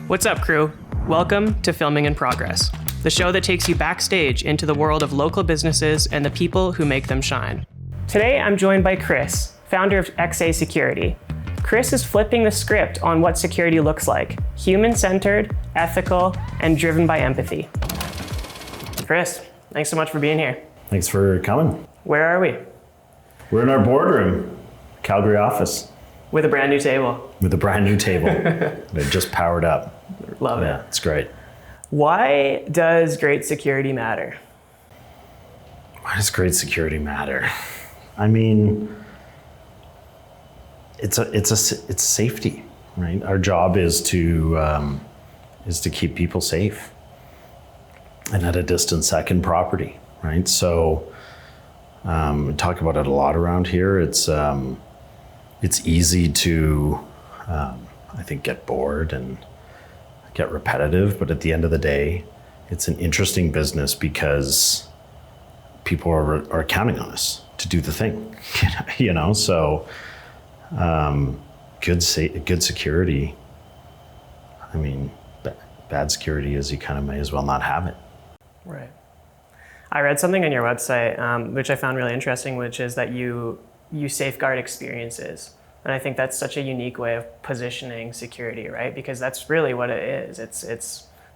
What's up, crew? Welcome to Filming in Progress, the show that takes you backstage into the world of local businesses and the people who make them shine. Today, I'm joined by Chris, founder of XA Security. Chris is flipping the script on what security looks like: human-centered, ethical, and driven by empathy. Chris, thanks so much for being here. Thanks for coming. Where are we? We're in our boardroom, Calgary office. With a brand new table. With a brand new table. It just powered up. Love it. Yeah, it's great. Why does great security matter? Why does great security matter? I mean, it's safety, right? Our job is to keep people safe and at a distant second property, right? So we talk about it a lot around here. It's easy to, I think, get bored and get repetitive, but at the end of the day, it's an interesting business because people are counting on us to do the thing, you know? So good security, I mean, bad security is you kind of may as well not have it. Right. I read something on your website, which I found really interesting, which is that you safeguard experiences. And I think that's such a unique way of positioning security, right? Because that's really what it is.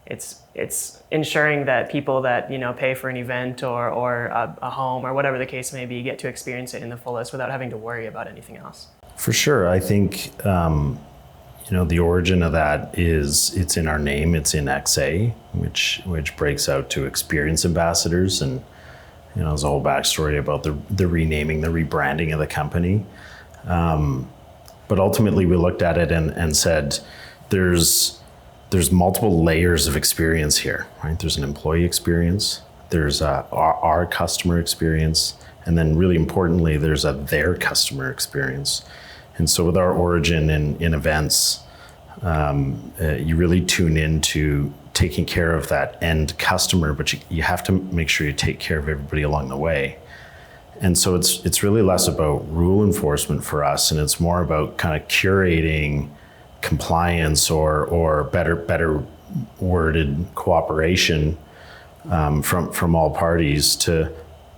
It's ensuring that people that, you know, pay for an event or a home or whatever the case may be get to experience it in the fullest without having to worry about anything else. For sure. I think, you know, the origin of that is it's in our name. It's in XA, which breaks out to experience ambassadors. And, you know, there's a whole backstory about the renaming, the rebranding of the company. But ultimately we looked at it and said, there's multiple layers of experience here, right? There's an employee experience, there's our customer experience, and then really importantly, there's their customer experience. And so with our origin in events, you really tune into taking care of that end customer, but you have to make sure you take care of everybody along the way. And so it's really less about rule enforcement for us, and it's more about kind of curating compliance or better worded cooperation from all parties to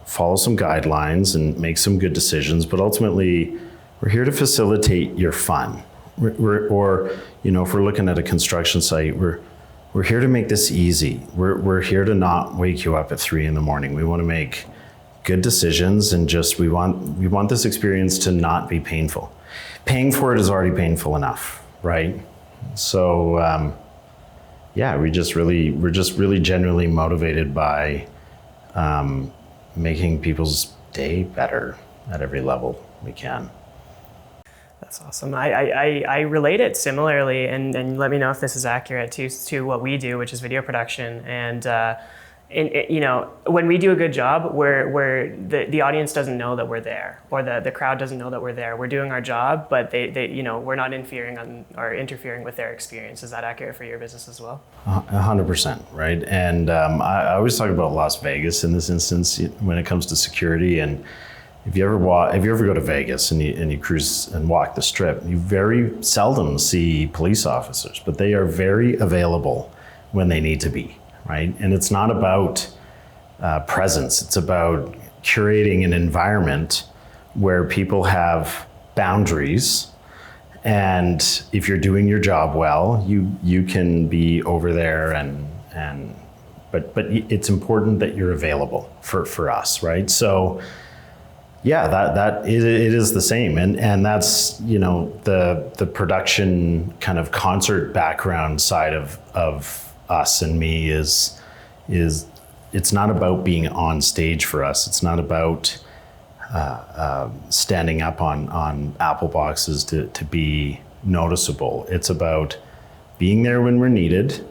follow some guidelines and make some good decisions. But ultimately, we're here to facilitate your fun. Or you know, if we're looking at a construction site, we're here to make this easy. We're here to not wake you up at 3 a.m. We want to make good decisions, and just we want this experience to not be painful. Paying for it is already painful enough, right? So yeah, we're just really genuinely motivated by making people's day better at every level we can. That's awesome. I relate it similarly, and let me know if this is accurate to what we do, which is video production. And you know, when we do a good job, where the audience doesn't know that we're there, or the crowd doesn't know that we're there. We're doing our job, but they you know, we're not interfering with their experience. Is that accurate for your business as well? 100%, right? And I always talk about Las Vegas in this instance when it comes to security. And if you ever go to Vegas and you cruise and walk the strip, you very seldom see police officers, but they are very available when they need to be. Right? And it's not about presence. It's about curating an environment where people have boundaries. And if you're doing your job well, you can be over there but it's important that you're available for us, right? So yeah, that it is the same. And that's, you know, the production kind of concert background side of us and me is it's not about being on stage for us. It's not about standing up on Apple boxes to be noticeable. It's about being there when we're needed,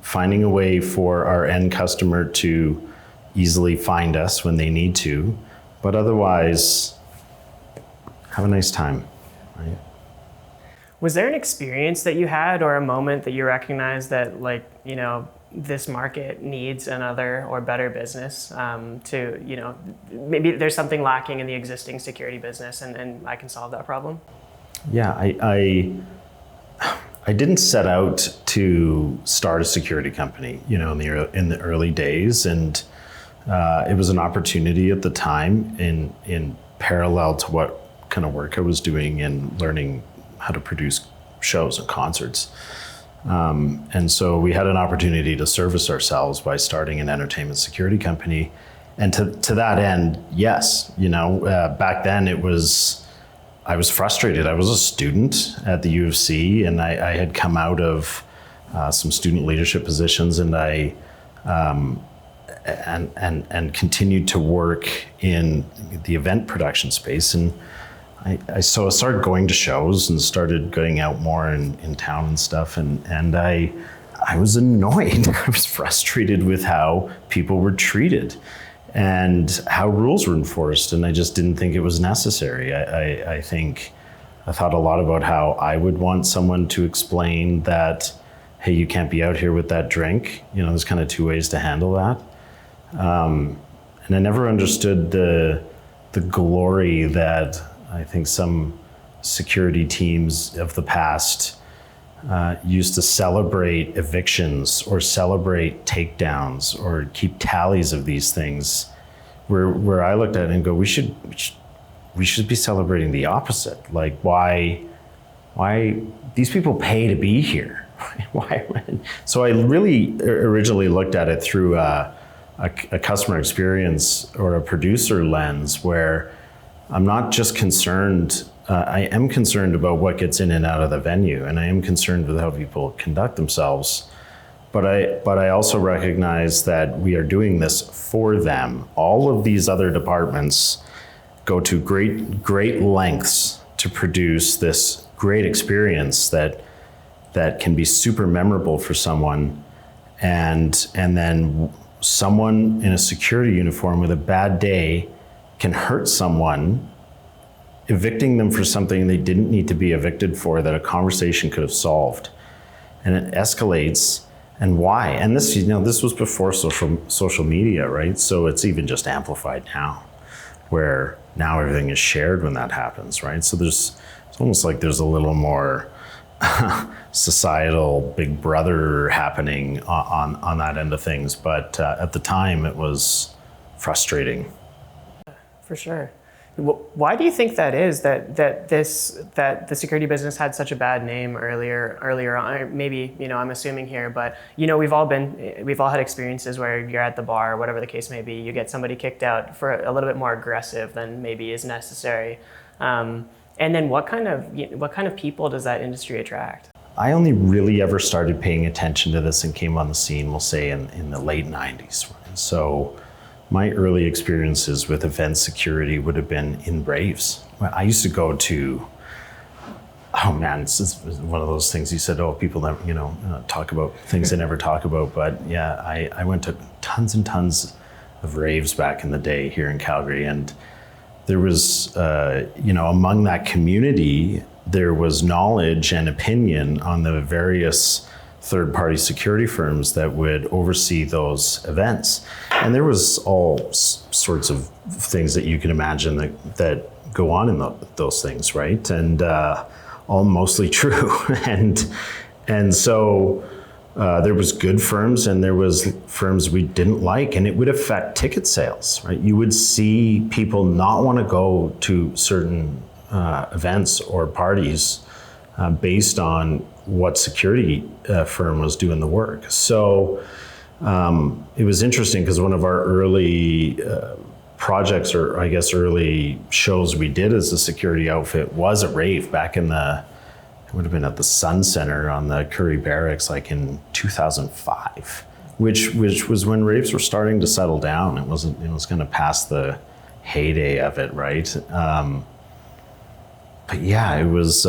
finding a way for our end customer to easily find us when they need to, but otherwise have a nice time, right? Was there an experience that you had or a moment that you recognized that, like, you know, this market needs another or better business to, you know, maybe there's something lacking in the existing security business and I can solve that problem? Yeah, I didn't set out to start a security company, in the early days, and it was an opportunity at the time in parallel to what kind of work I was doing in learning how to produce shows and concerts. And so we had an opportunity to service ourselves by starting an entertainment security company. And to that end, yes, back then I was frustrated. I was a student at the U of C, and I had come out of some student leadership positions, and I continued to work in the event production space. And so I started going to shows and started getting out more in town and stuff. And I was annoyed. I was frustrated with how people were treated and how rules were enforced. And I just didn't think it was necessary. I thought a lot about how I would want someone to explain that, hey, you can't be out here with that drink. There's kind of two ways to handle that. And I never understood the glory that I think some security teams of the past used to celebrate evictions or celebrate takedowns or keep tallies of these things, where I looked at it and go, we should be celebrating the opposite. Like, why these people pay to be here? Why? So I really originally looked at it through a customer experience or a producer lens, where I'm not just concerned, I am concerned about what gets in and out of the venue, and I am concerned with how people conduct themselves. But I also recognize that we are doing this for them. All of these other departments go to great lengths to produce this great experience that can be super memorable for someone, and then someone in a security uniform with a bad day can hurt someone, evicting them for something they didn't need to be evicted for, that a conversation could have solved. And it escalates. And why? And this was before social media, right? So it's even just amplified now, where now everything is shared when that happens, right? So it's almost like there's a little more societal big brother happening on that end of things. But at the time, it was frustrating. For sure. Why do you think that is, that the security business had such a bad name earlier on? Maybe, I'm assuming here, but we've all had experiences where you're at the bar, whatever the case may be, you get somebody kicked out for a little bit more aggressive than maybe is necessary. And then what kind of people does that industry attract? I only really ever started paying attention to this and came on the scene, we'll say, in the late 90s. Right? So my early experiences with event security would have been in raves. I used to go to, it's one of those things you said, people never, talk about things they never talk about. But yeah, I went to tons and tons of raves back in the day here in Calgary. And there was, among that community, there was knowledge and opinion on the various third-party security firms that would oversee those events. And there was all sorts of things that you can imagine that go on in those things, right? And all mostly true. and so there was good firms and there was firms we didn't like, and it would affect ticket sales, right? You would see people not want to go to certain events or parties based on what security firm was doing the work. So it was interesting because one of our early projects, or I guess early shows we did as a security outfit, was a rave back in it would have been at the Sun Center on the Curry Barracks, like in 2005, which was when raves were starting to settle down. It was going to pass the heyday of it, right? But yeah, it was.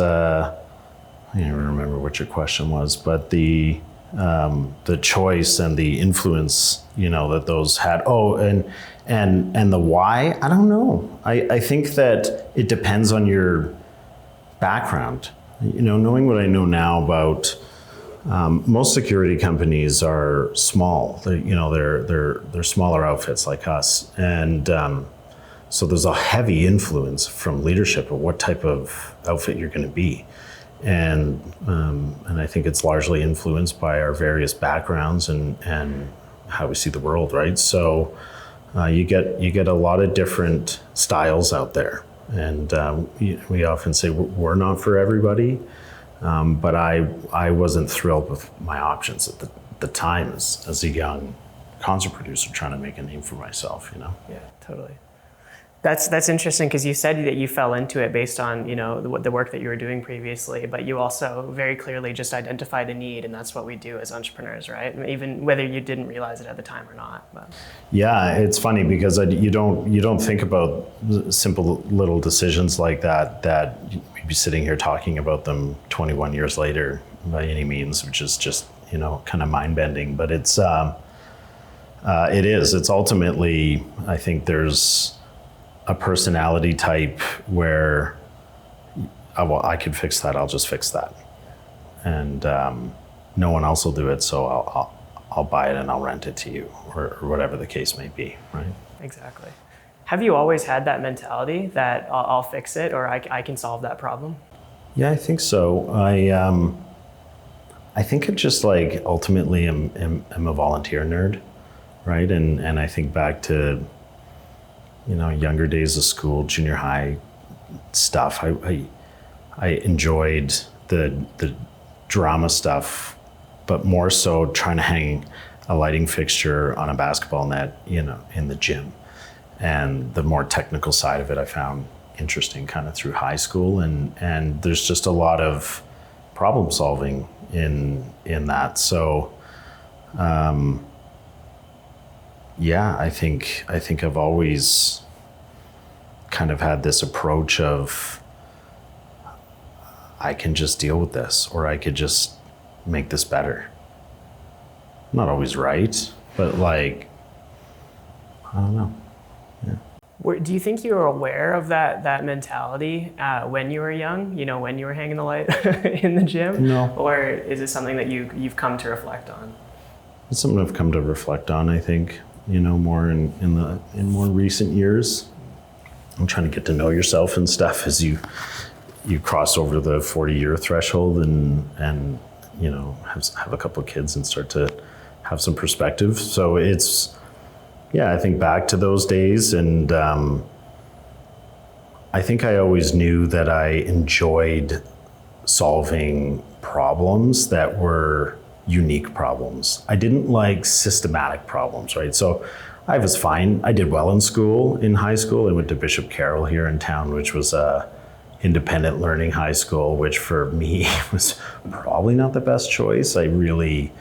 I don't even remember what your question was, but the choice and the influence, that those had. Oh, and the why, I don't know. I think that it depends on your background. Knowing what I know now about most security companies are small. They're smaller outfits like us, and so there's a heavy influence from leadership of what type of outfit you're going to be. and I think it's largely influenced by our various backgrounds and how we see the world, right? So you get a lot of different styles out there, and we often say we're not for everybody. But I wasn't thrilled with my options at the time as a young concert producer trying to make a name for myself, you know? Yeah, totally. That's interesting, because you said that you fell into it based on, you know, the work that you were doing previously, but you also very clearly just identified a need, and that's what we do as entrepreneurs, right? even whether you didn't realize it at the time or not. But. Yeah, it's funny because you don't think about simple little decisions like that we'd be sitting here talking about them 21 years later by any means, which is just, you know, kind of mind bending. But it's ultimately, I think there's a personality type where, oh, well, I could fix that, I'll just fix that. And no one else will do it, so I'll buy it and I'll rent it to you, or whatever the case may be, right? Exactly. Have you always had that mentality that I'll fix it, or I can solve that problem? Yeah, I think so. I think it just like ultimately am a volunteer nerd, right? And I think back to, you know, younger days of school, junior high stuff. I enjoyed the drama stuff, but more so trying to hang a lighting fixture on a basketball net, you know, in the gym. And the more technical side of it I found interesting kind of through high school. And there's just a lot of problem solving in that. So yeah, I think I've always kind of had this approach of, I can just deal with this, or I could just make this better. Not always right, but like, I don't know. Yeah. Do you think you were aware of that mentality when you were young? You know, when you were hanging the light in the gym? No. Or is it something that you've come to reflect on? It's something I've come to reflect on, I think, you know, more in more recent years. I'm trying to get to know yourself and stuff as you cross over the 40-year threshold and you know, have a couple of kids and start to have some perspective. So it's, yeah, I think back to those days, and I think I always knew that I enjoyed solving problems that were unique problems. I didn't like systematic problems, right? So I was fine. I did well in school, in high school. I went to Bishop Carroll here in town, which was a independent learning high school, which for me was probably not the best choice. I really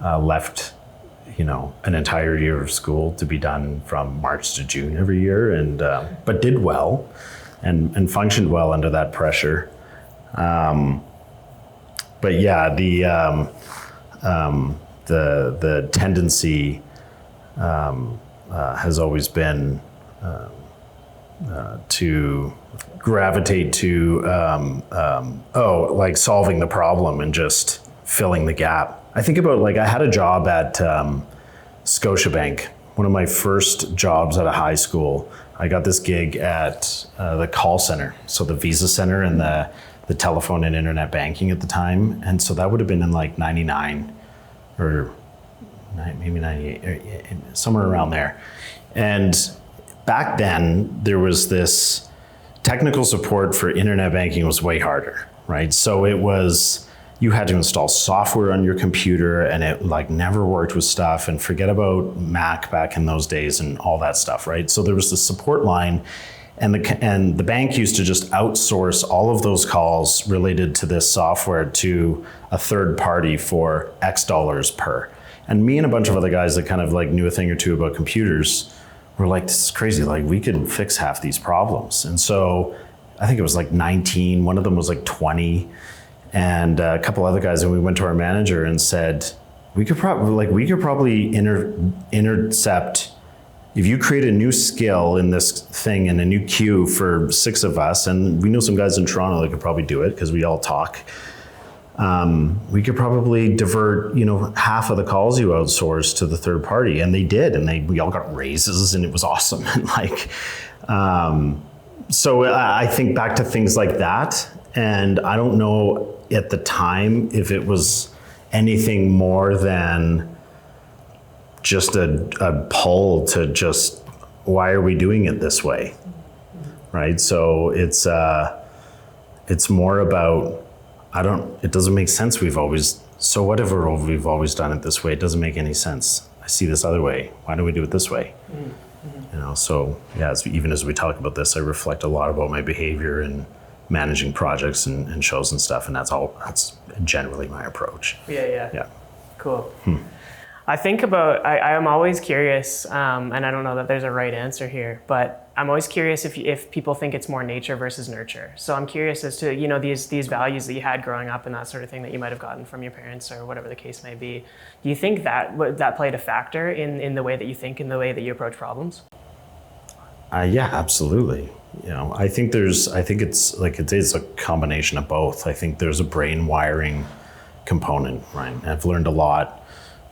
left, you know, an entire year of school to be done from March to June every year, and but did well and functioned well under that pressure. But yeah, the tendency has always been to gravitate to like solving the problem and just filling the gap. I think about, like, I had a job at Scotiabank, one of my first jobs out of high school. I got this gig at the call center, so the Visa Center and the telephone and internet banking at the time. And so that would have been in like 99 or maybe 98, or somewhere around there. And back then, there was this technical support for internet banking was way harder, right? So it was, you had to install software on your computer, and it like never worked with stuff, and forget about Mac back in those days and all that stuff, right? So there was the support line, and the bank used to just outsource all of those calls related to this software to a third party for X dollars per. And me and a bunch of other guys that kind of like knew a thing or two about computers were like, this is crazy, like we could fix half these problems. And so I think it was like 19, one of them was like 20, and a couple other guys, and we went to our manager and said, we could probably intercept, if you create a new skill in this thing and a new queue for 6 of us, and we know some guys in Toronto that could probably do it because we all talk. We could probably divert, you know, half of the calls you outsource to the third party, and they did, and we all got raises, and it was awesome. And like, so I think back to things like that, and I don't know at the time if it was anything more than just a pull to just, why are we doing it this way? Right? So it's more about, it doesn't make sense. We've always done it this way. It doesn't make any sense. I see this other way. Why don't we do it this way? So yeah, even as we talk about this, I reflect a lot about my behavior and managing projects and shows and stuff. And that's generally my approach. Yeah. Cool. I think about, I'm always curious, and I don't know that there's a right answer here, but I'm always curious if people think it's more nature versus nurture. So I'm curious as to, these values that you had growing up and that sort of thing that you might have gotten from your parents or whatever the case may be. Do you think that played a factor in the way that you think, in the way that you approach problems? Yeah, absolutely. I think it's a combination of both. I think there's a brain wiring component, right? I've learned a lot,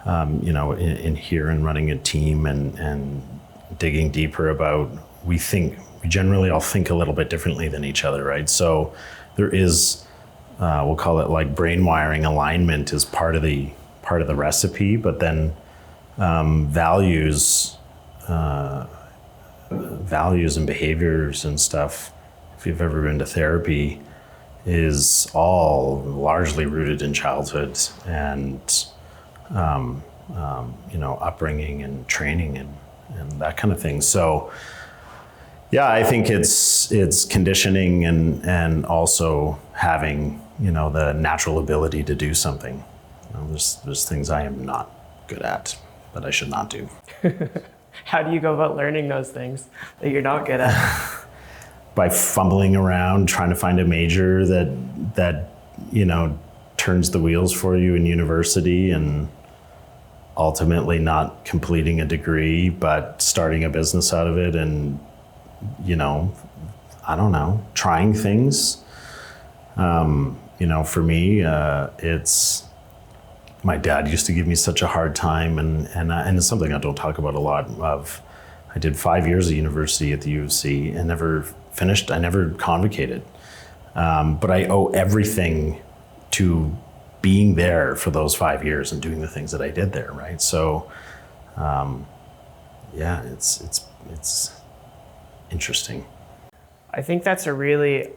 in here and running a team and digging deeper about, we generally all think a little bit differently than each other, right? So there is, we'll call it like brain wiring alignment is part of the recipe, but then values and behaviors and stuff, if you've ever been to therapy, is all largely rooted in childhood and upbringing and training and that kind of thing. So yeah, I think it's conditioning and also having the natural ability to do something. There's things I am not good at that I should not do. How do you go about learning those things that you're not good at? By fumbling around, trying to find a major that turns the wheels for you in university, and ultimately not completing a degree, but starting a business out of it, and trying things. For me, it's, my dad used to give me such a hard time, and it's something I don't talk about a lot of. I did 5 years of university at the U of C and never finished. I never convocated. But I owe everything to being there for those 5 years and doing the things that I did there, right? So, it's interesting. I think that's a really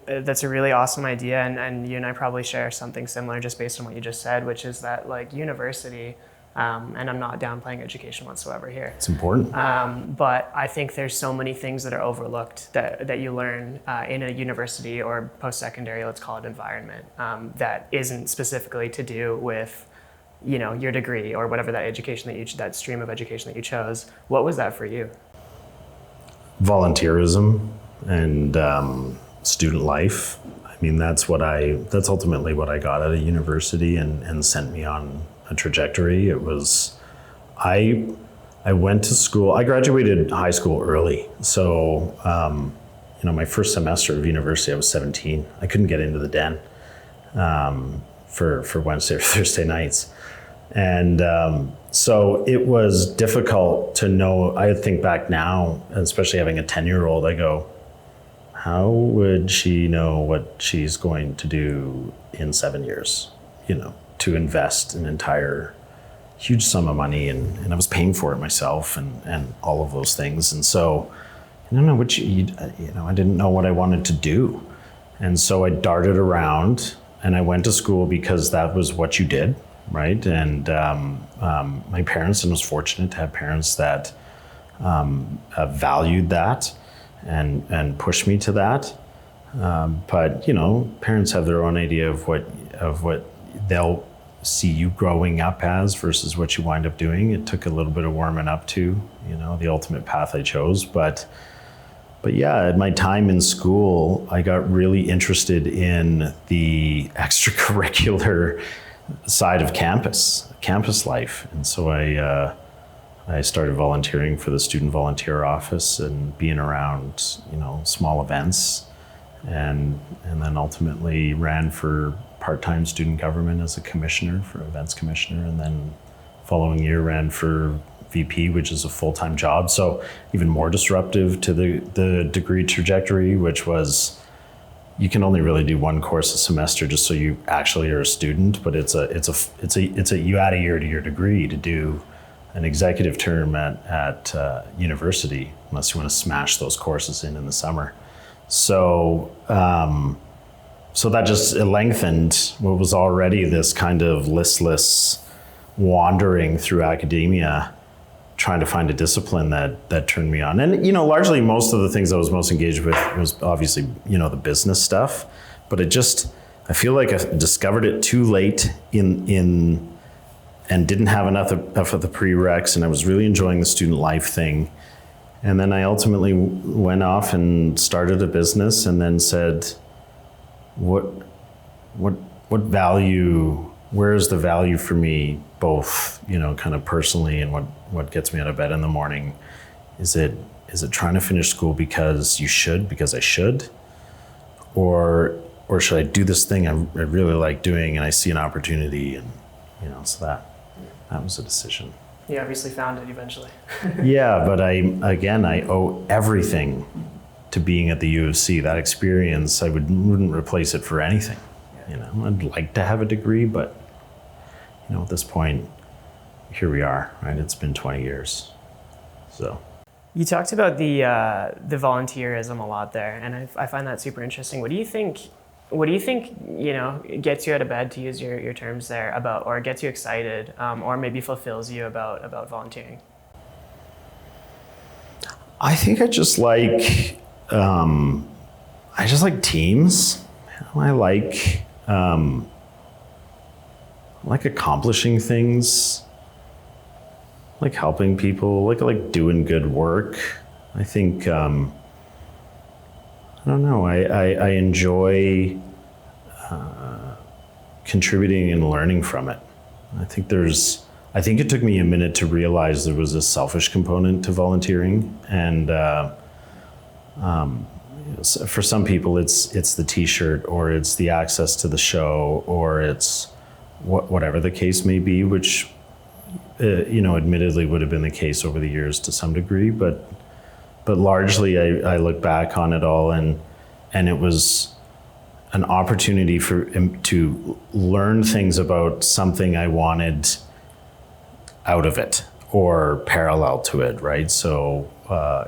awesome idea, and you and I probably share something similar just based on what you just said, which is that like university, and I'm not downplaying education whatsoever here. It's important. But I think there's so many things that are overlooked that you learn in a university or post-secondary, let's call it, environment, that isn't specifically to do with your degree or whatever that stream of education that you chose. What was that for you? Volunteerism and student life. I mean, that's ultimately what I got out of university and sent me on a trajectory. It was, I went to school, I graduated high school early. So, my first semester of university, I was 17. I couldn't get into the den for Wednesday or Thursday nights. And so it was difficult to know. I think back now, especially having a 10-year-old, I go, how would she know what she's going to do in 7 years, to invest an entire huge sum of money, and I was paying for it myself and all of those things. And so, I don't know I didn't know what I wanted to do. And so I darted around and I went to school because that was what you did, right? And my parents, and was fortunate to have parents that valued that and pushed me to that. But parents have their own idea of what they'll see you growing up as versus what you wind up doing. It took a little bit of warming up to, the ultimate path I chose. But yeah, at my time in school, I got really interested in the extracurricular side of campus life. And so I started volunteering for the student volunteer office and being around, small events, and then ultimately ran for part-time student government as a commissioner, for events commissioner, and then following year ran for VP, which is a full-time job. So even more disruptive to the degree trajectory, which was, you can only really do one course a semester just so you actually are a student, but you add a year-to-year degree to do an executive term at university, unless you want to smash those courses in the summer. So so that just lengthened what was already this kind of listless wandering through academia, trying to find a discipline that turned me on. And, largely most of the things I was most engaged with was obviously, the business stuff, but I feel like I discovered it too late in and didn't have enough of the prereqs, and I was really enjoying the student life thing. And then I ultimately went off and started a business and then said, what value, where is the value for me, both, kind of personally and what gets me out of bed in the morning? Is it trying to finish school because I should? Or should I do this thing I really like doing and I see an opportunity, and, so that was a decision. You obviously found it eventually. Yeah, but I owe everything to being at the U of C. That experience, I wouldn't replace it for anything. I'd like to have a degree, but at this point, here we are, right? It's been 20 years. So you talked about the volunteerism a lot there, and I find that super interesting. What do you think gets you out of bed, to use your terms there, about, or gets you excited, or maybe fulfills you about volunteering? I think I just like teams. I like accomplishing things, like helping people, like doing good work. I think, I don't know, I enjoy contributing and learning from it. I think it took me a minute to realize there was a selfish component to volunteering, and for some people it's the t-shirt, or it's the access to the show, or it's whatever the case may be, which admittedly would have been the case over the years to some degree, but largely I look back on it all, and it was an opportunity to learn things about something I wanted out of it or parallel to it, right? So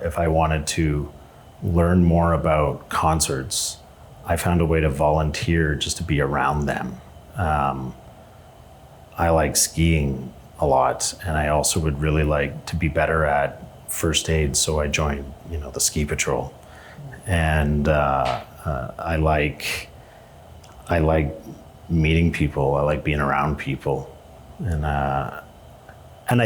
if I wanted to learn more about concerts, I found a way to volunteer just to be around them. I like skiing a lot, and I also would really like to be better at first aid, so I joined, the ski patrol. And I like meeting people. I like being around people, and I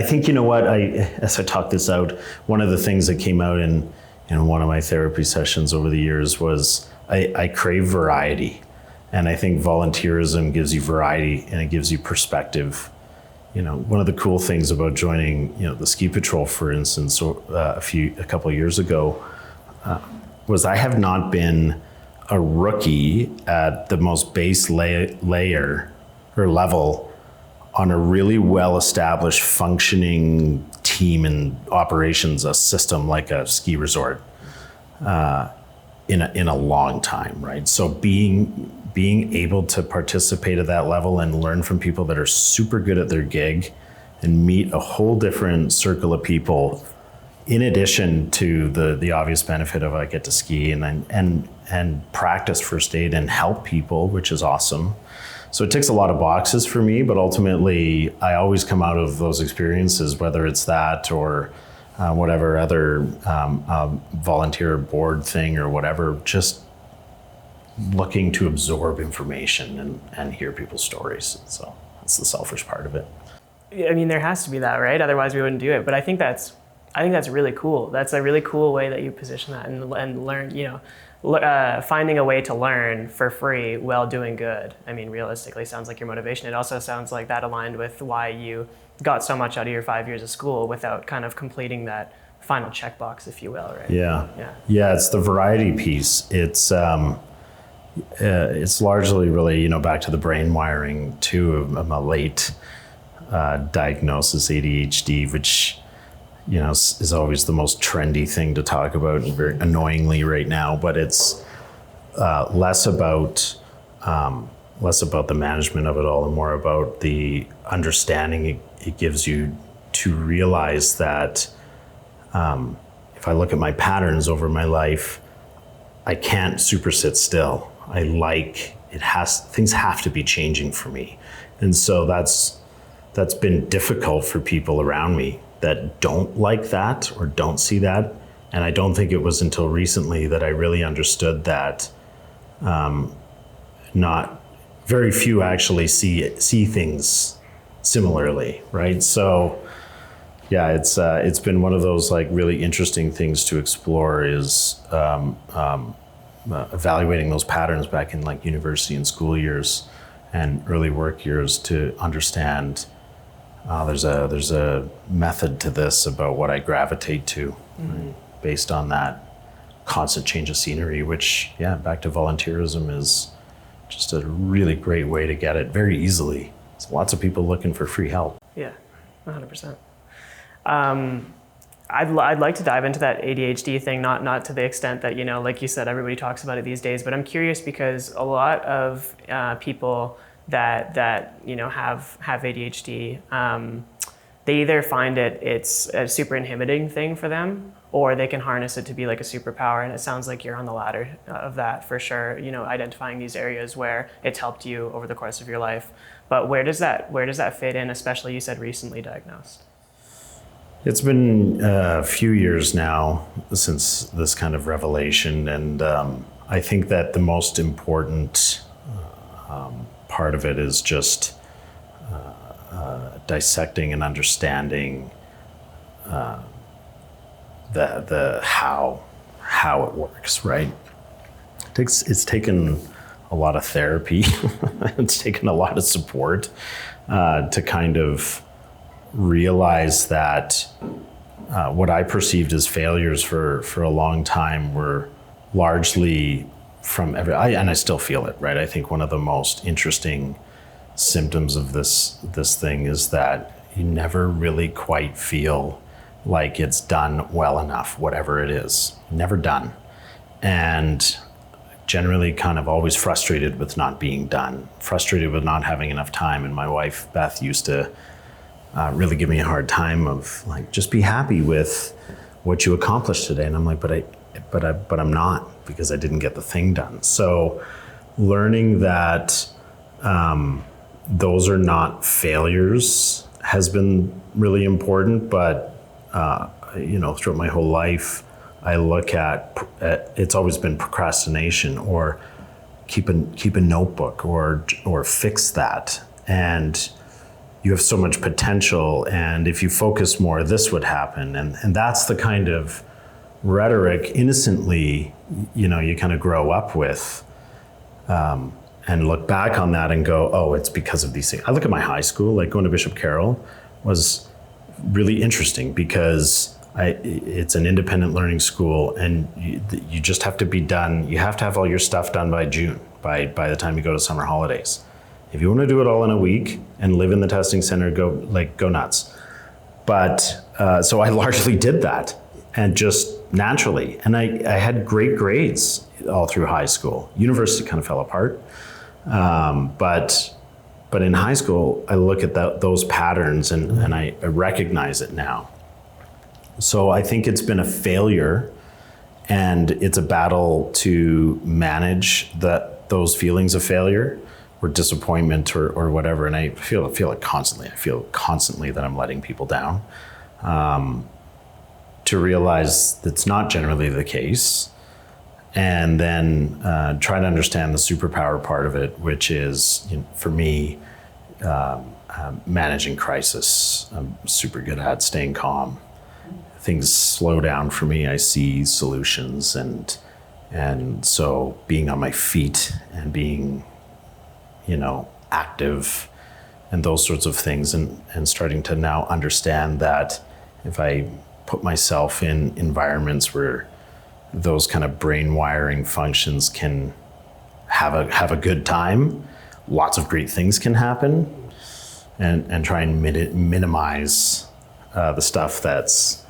think, as I talk this out, one of the things that came out in one of my therapy sessions over the years was I crave variety. And I think volunteerism gives you variety, and it gives you perspective. One of the cool things about joining, the ski patrol, for instance, a couple of years ago, was I have not been a rookie at the most base layer or level on a really well-established functioning team and operations, a system like a ski resort, in a long time, right? So being able to participate at that level and learn from people that are super good at their gig and meet a whole different circle of people, in addition to the obvious benefit of I get to ski and practice first aid and help people, which is awesome. So it ticks a lot of boxes for me, but ultimately I always come out of those experiences, whether it's that or whatever other volunteer board thing or whatever, just looking to absorb information and hear people's stories. So that's the selfish part of it. I mean, there has to be that, right? Otherwise we wouldn't do it. But I think that's really cool. That's a really cool way that you position that and learn, finding a way to learn for free while doing good. I mean, realistically, sounds like your motivation. It also sounds like that aligned with why you got so much out of your 5 years of school without kind of completing that final checkbox, if you will, right? Yeah. It's the variety piece. It's largely really, back to the brain wiring too. of a late diagnosis, ADHD, which is always the most trendy thing to talk about, and very annoyingly right now. But it's less about the management of it all and more about the understanding it gives you to realize that if I look at my patterns over my life, I can't super sit still. Things have to be changing for me. And so that's been difficult for people around me that don't like that or don't see that. And I don't think it was until recently that I really understood that not very few actually see things similarly, right? So yeah, it's been one of those like really interesting things to explore is evaluating those patterns back in like university and school years and early work years to understand there's a method to this about what I gravitate to based on that constant change of scenery, which, yeah, back to volunteerism is just a really great way to get it very easily. There's lots of people looking for free help. Yeah, 100%. I'd like to dive into that ADHD thing, not to the extent that, like you said, everybody talks about it these days, but I'm curious because a lot of people that have ADHD, they either find it's a super inhibiting thing for them, or they can harness it to be like a superpower. And it sounds like you're on the latter of that for sure, identifying these areas where it's helped you over the course of your life. But where does that fit in, especially you said recently diagnosed? It's been a few years now since this kind of revelation, and I think that the most important part of it is just dissecting and understanding the how it works, right? It's taken a lot of therapy. It's taken a lot of support to kind of realize that what I perceived as failures for a long time were largely from and I still feel it, right? I think one of the most interesting symptoms of this thing is that you never really quite feel like it's done well enough, whatever it is, never done. And generally kind of always frustrated with not being done, frustrated with not having enough time. And my wife, Beth, used to really give me a hard time of like, just be happy with what you accomplished today. And I'm like, but I'm not, because I didn't get the thing done. So learning that those are not failures has been really important. But throughout my whole life, I look at it's always been procrastination or keep a notebook or fix that. And you have so much potential, and if you focus more, this would happen. And that's the kind of rhetoric innocently, you kind of grow up with, and look back on that and go, oh, it's because of these things. I look at my high school, like going to Bishop Carroll was really interesting because it's an independent learning school, and you just have to be done. You have to have all your stuff done by June, by the time you go to summer holidays. If you want to do it all in a week and live in the testing center, go nuts. But so I largely did that, and just naturally. And I had great grades all through high school. University kind of fell apart. But in high school, I look at those patterns and I recognize it now. So I think it's been a failure, and it's a battle to manage those feelings of failure or disappointment or whatever. And I feel it constantly. I feel constantly that I'm letting people down. To realize that's not generally the case. And then try to understand the superpower part of it, which is, for me, managing crisis. I'm super good at staying calm. Things slow down for me. I see solutions, and so being on my feet and being, active and those sorts of things, and starting to now understand that if I put myself in environments where those kind of brain wiring functions can have a good time, lots of great things can happen, and try and minimize the stuff that's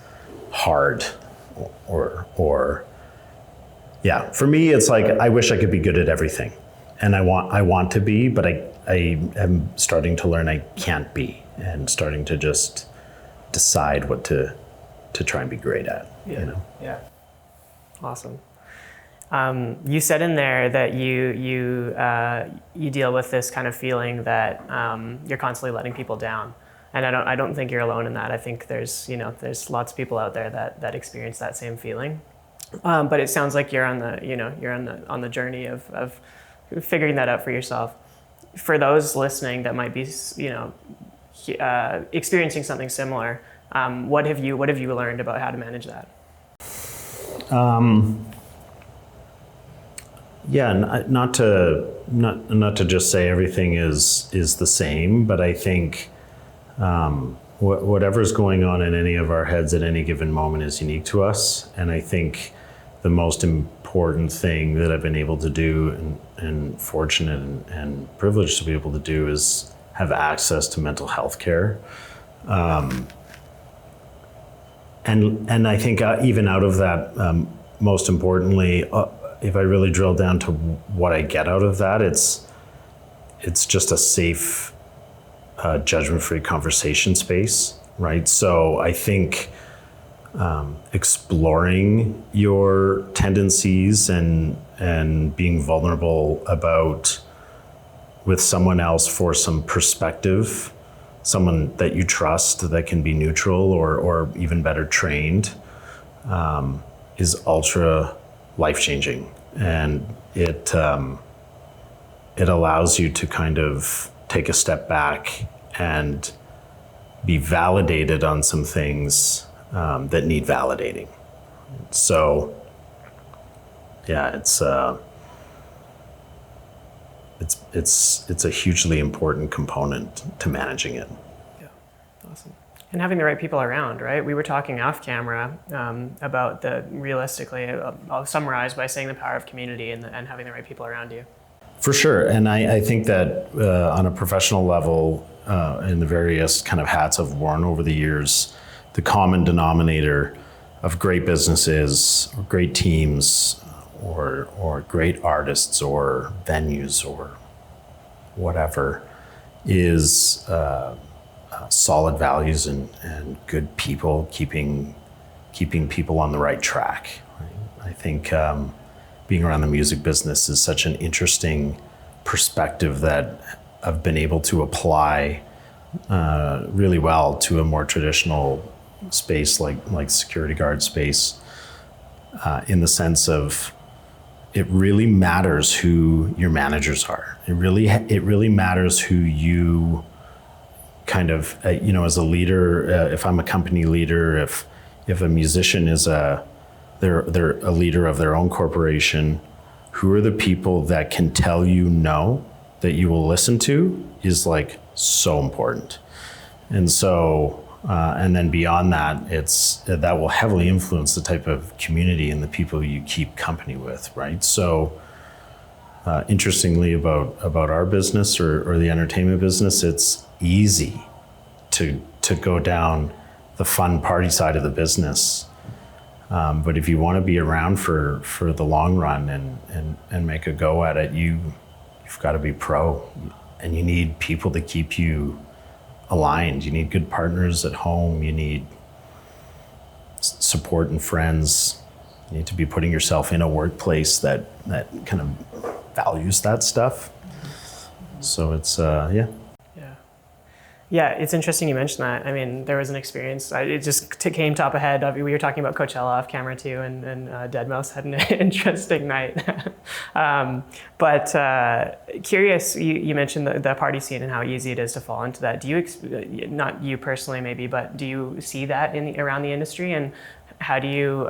hard or Yeah, for me, it's like I wish I could be good at everything, and I want to be, but I am starting to learn I can't be, and starting to just decide what to try and be great at. Yeah. You know. Yeah. Awesome. You said in there that you deal with this kind of feeling that you're constantly letting people down, and I don't think you're alone in that. I think there's lots of people out there that experience that same feeling. But it sounds like you're on the journey of figuring that out for yourself. For those listening that might be experiencing something similar, what have you learned about how to manage that? Yeah, not to just say everything is the same, but I think whatever's going on in any of our heads at any given moment is unique to us, and I think the most important thing that I've been able to do, and fortunate and privileged to be able to do, is have access to mental health care. And I think even out of that, most importantly, if I really drill down to what I get out of that, it's just a safe, judgment-free conversation space, right? So I think exploring your tendencies and being vulnerable with someone else for some perspective, someone that you trust that can be neutral or even better trained, is ultra life-changing, and it allows you to kind of take a step back and be validated on some things that need validating. So, yeah, it's a hugely important component to managing it. Yeah, awesome. And having the right people around, right? We were talking off camera about realistically, I'll summarize by saying the power of community and having the right people around you. For sure, and I think that on a professional level, in the various kind of hats I've worn over the years, the common denominator of great businesses, or great teams, or great artists, or venues, or whatever, is solid values and good people, keeping people on the right track. Right? I think being around the music business is such an interesting perspective that I've been able to apply really well to a more traditional space like security guard space, in the sense of it really matters who your managers are. It really matters who you kind of, as a leader, if I'm a company leader, if a musician is they're a leader of their own corporation, who are the people that can tell you no, that you will listen to, is like so important. And so, and then beyond that, that will heavily influence the type of community and the people you keep company with, right? So, interestingly about our business or the entertainment business, it's easy to go down the fun party side of the business. But if you want to be around for the long run and make a go at it, you've got to be pro, and you need people to keep you aligned. You need good partners at home. You need support and friends. You need to be putting yourself in a workplace that kind of values that stuff. So it's Yeah, it's interesting you mentioned that. I mean, there was an experience, it just came top of head. We were talking about Coachella off camera too, and Deadmau5 had an interesting night. But curious, you mentioned the party scene and how easy it is to fall into that. Do you, not you personally maybe, but do you see that around the industry? And how do you,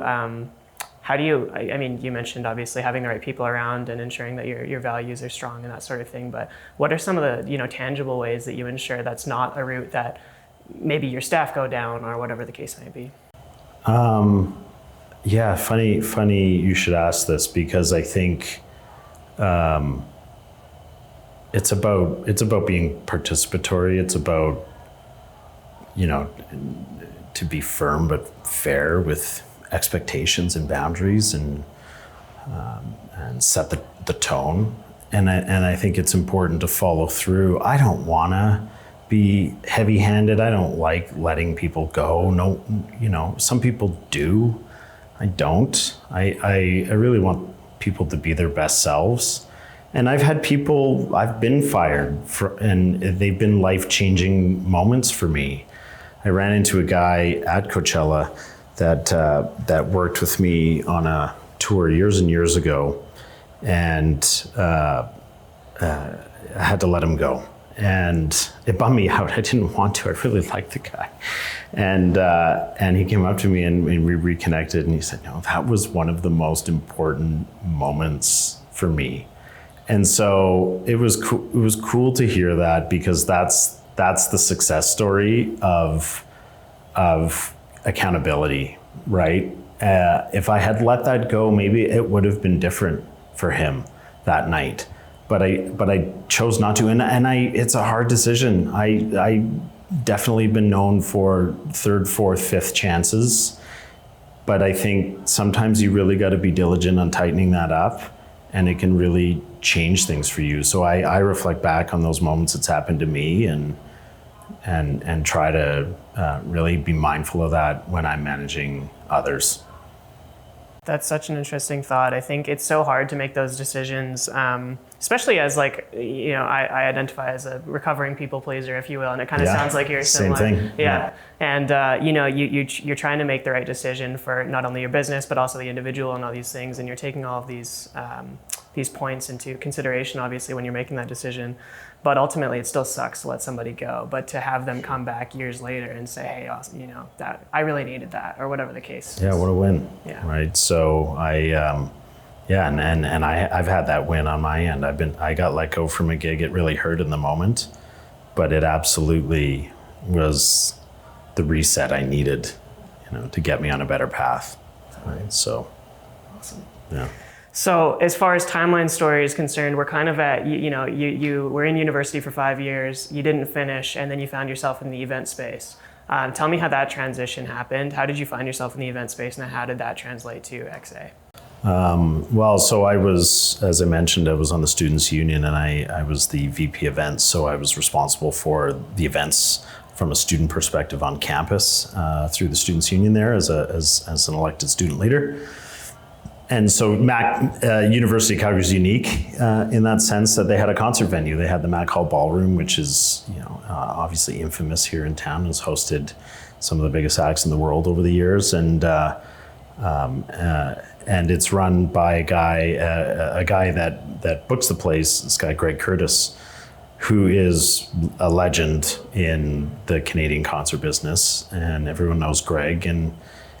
I mean, you mentioned obviously having the right people around and ensuring that your values are strong and that sort of thing, but what are some of the, tangible ways that you ensure that's not a route that maybe your staff go down or whatever the case may be? Yeah, funny you should ask this, because I think it's about being participatory. It's about, to be firm but fair with expectations and boundaries, and and set the tone. And I think it's important to follow through. I don't want to be heavy-handed. I don't like letting people go. No, some people do. I don't. I really want people to be their best selves. And I've been fired and they've been life-changing moments for me. I ran into a guy at Coachella that worked with me on a tour years and years ago, and I had to let him go. And it bummed me out. I didn't want to. I really liked the guy. And he came up to me and we reconnected, and he said, "No, that was one of the most important moments for me." And so it was cool to hear that, because that's the success story of accountability, right? If I had let that go, maybe it would have been different for him that night. But I chose not to, and it's a hard decision. I definitely been known for third, fourth, fifth chances, but I think sometimes you really got to be diligent on tightening that up, and it can really change things for you. So I reflect back on those moments that's happened to me, and try to really be mindful of that when I'm managing others. That's such an interesting thought. I think it's so hard to make those decisions, especially as I identify as a recovering people pleaser, if you will, and it kind of sounds like you're similar. Same thing. Yeah. And you're trying to make the right decision for not only your business but also the individual and all these things, and you're taking all of these points into consideration, obviously, when you're making that decision. But ultimately, it still sucks to let somebody go. But to have them come back years later and say, "Hey, awesome, that I really needed that," or whatever the case. Yeah, what a win. Yeah. Right. So I've had that win on my end. I got let go from a gig. It really hurt in the moment, but it absolutely was the reset I needed, to get me on a better path. Right. So. Awesome. Yeah. So as far as Timeline Story is concerned, we're kind of at, you were in university for 5 years, you didn't finish, and then you found yourself in the event space. Tell me how that transition happened. How did you find yourself in the event space, and how did that translate to XA? So I was, as I mentioned, I was on the Students' Union, and I was the VP events, so I was responsible for the events from a student perspective on campus through the Students' Union there as an elected student leader. And so University of Calgary is unique in that sense that they had a concert venue. They had the Mac Hall Ballroom, which is obviously infamous here in town. Has hosted some of the biggest acts in the world over the years, and it's run by a guy that books the place. This guy Greg Curtis, who is a legend in the Canadian concert business, and everyone knows Greg.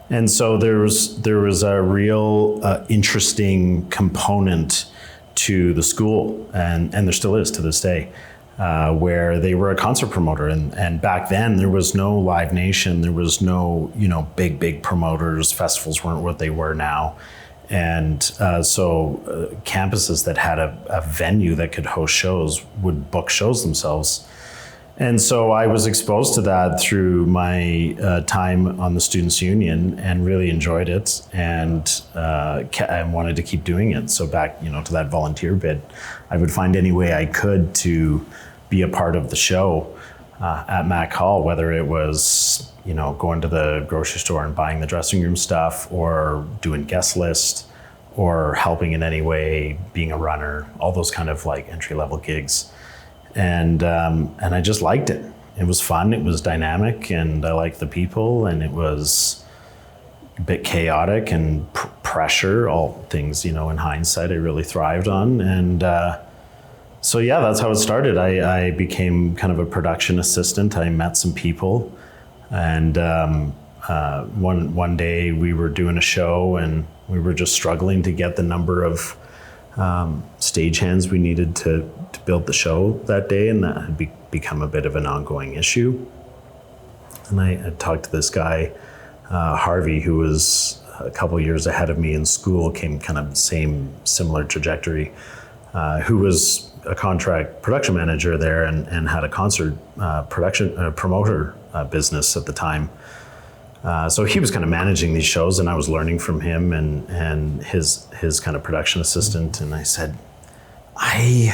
And so there was a real interesting component to the school, and there still is to this day, where they were a concert promoter. And back then there was no Live Nation, there was no big promoters. Festivals weren't what they were now, and so campuses that had a venue that could host shows would book shows themselves. And so I was exposed to that through my time on the Students' Union, and really enjoyed it, and I wanted to keep doing it. So back, to that volunteer bit, I would find any way I could to be a part of the show at Mac Hall, whether it was, going to the grocery store and buying the dressing room stuff, or doing guest list, or helping in any way, being a runner, all those kind of like entry-level gigs. And I just liked it. It was fun, it was dynamic, and I liked the people, and it was a bit chaotic and pressure, all things, in hindsight, I really thrived on. And so yeah, that's how it started. I became kind of a production assistant. I met some people, and one day we were doing a show, and we were just struggling to get the number of stagehands we needed to build the show that day, and that had become a bit of an ongoing issue. And I talked to this guy, Harvey, who was a couple years ahead of me in school, came kind of similar trajectory, who was a contract production manager there and had a concert production promoter business at the time. So he was kind of managing these shows, and I was learning from him and his kind of production assistant. And I said, I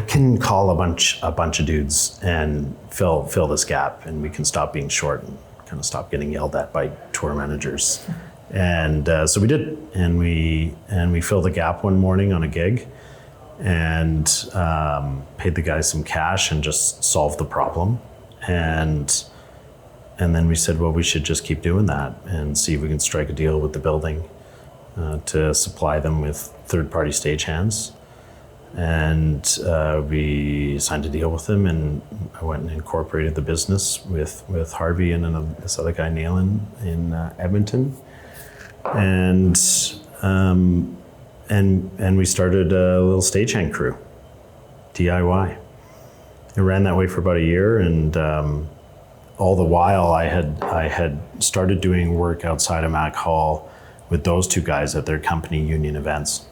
can call a bunch of dudes and fill this gap, and we can stop being short and kind of stop getting yelled at by tour managers. And so we did, and we filled the gap one morning on a gig, and paid the guys some cash and just solved the problem. And then we said, well, we should just keep doing that and see if we can strike a deal with the building to supply them with third-party stagehands. And we signed a deal with them, and I went and incorporated the business with Harvey and this other guy, Naylan, in Edmonton. And we started a little stagehand crew, DIY. It ran that way for about a year, and all the while I had started doing work outside of Mac Hall with those two guys at their company union events.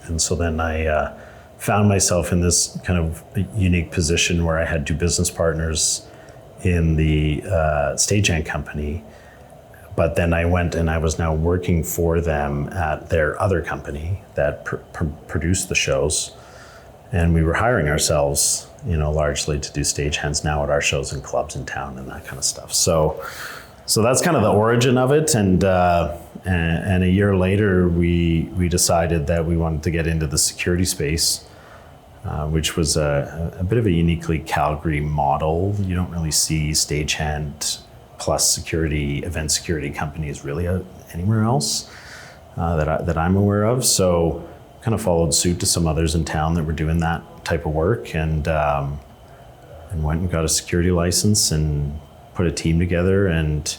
And so then I found myself in this kind of unique position where I had two business partners in the stagehand company, but then I went and I was now working for them at their other company that produced the shows. And we were hiring ourselves, largely to do stagehands now at our shows in clubs in town and that kind of stuff. So that's kind of the origin of it. And a year later, we decided that we wanted to get into the security space, which was a bit of a uniquely Calgary model. You don't really see stagehand plus event security companies really anywhere else that I'm aware of. So kind of followed suit to some others in town that were doing that type of work, and went and got a security license and put a team together and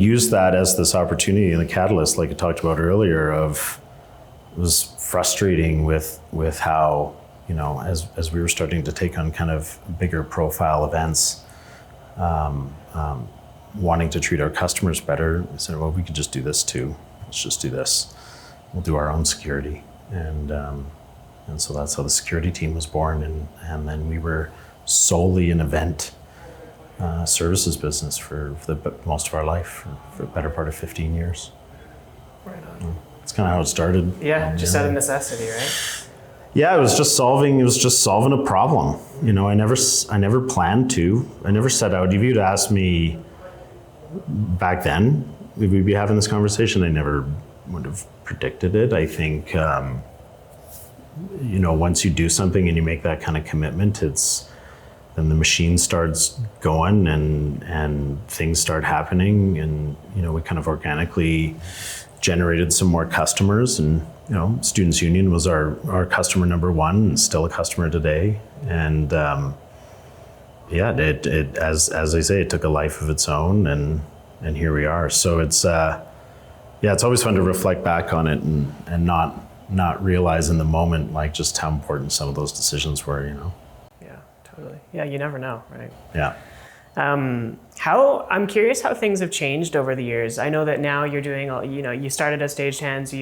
used that as this opportunity and the catalyst, like I talked about earlier, of it was frustrating with how, as we were starting to take on kind of bigger profile events, wanting to treat our customers better. We said, well, we could just do this too. Let's just do this. We'll do our own security. And so that's how the security team was born. And then we were solely an event services business for most of our life, for the better part of 15 years. Right on. That's kind of how it started. Yeah, just out of necessity, right? Yeah, it was just solving a problem. I never planned to. I never set out. If you'd asked me back then, would we be having this conversation, I never would have predicted it. I think, once you do something and you make that kind of commitment, then the machine starts going and things start happening, and we kind of organically generated some more customers, and Students Union was our customer number one, and still a customer today. And it as I say, it took a life of its own, and here we are. So it's always fun to reflect back on it and not realize in the moment like just how important some of those decisions were. Yeah, totally. Yeah, you never know, right? Yeah. I'm curious how things have changed over the years. I know that now you're doing, you started as stagehands,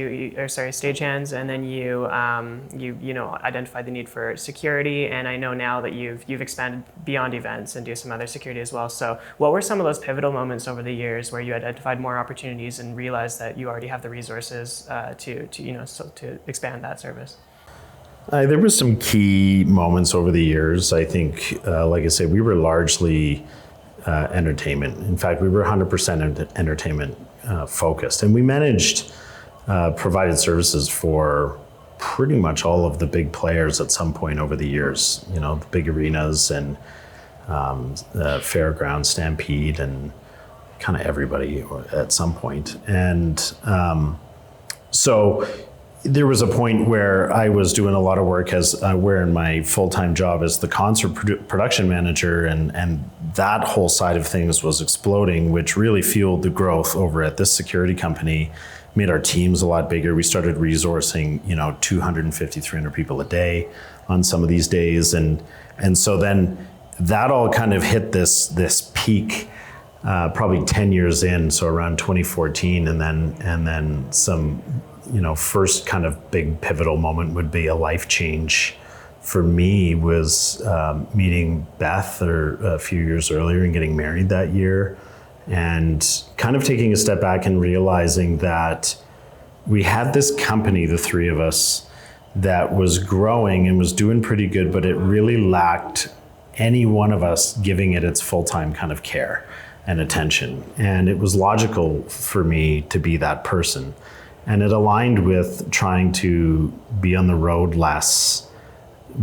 and then you identified the need for security, and I know now that you've expanded beyond events and do some other security as well. So what were some of those pivotal moments over the years where you identified more opportunities and realized that you already have the resources to expand that service? There were some key moments over the years. I think, like I said, we were largely entertainment. In fact, we were 100% entertainment focused. And we managed provided services for pretty much all of the big players at some point over the years. The big arenas and Fairground, Stampede, and kind of everybody at some point. And so there was a point where I was doing a lot of work wearing my full-time job as the concert production manager, and that whole side of things was exploding, which really fueled the growth over at this security company, made our teams a lot bigger. We started resourcing, 250, 300 people a day on some of these days. And so then that all kind of hit this peak probably 10 years in, so around 2014, and then some first kind of big pivotal moment would be a life change for me was meeting Beth a few years earlier and getting married that year. and kind of taking a step back and realizing that we had this company, the three of us, that was growing and was doing pretty good, but it really lacked any one of us giving it its full-time kind of care and attention. And it was logical for me to be that person. And it aligned with trying to be on the road less,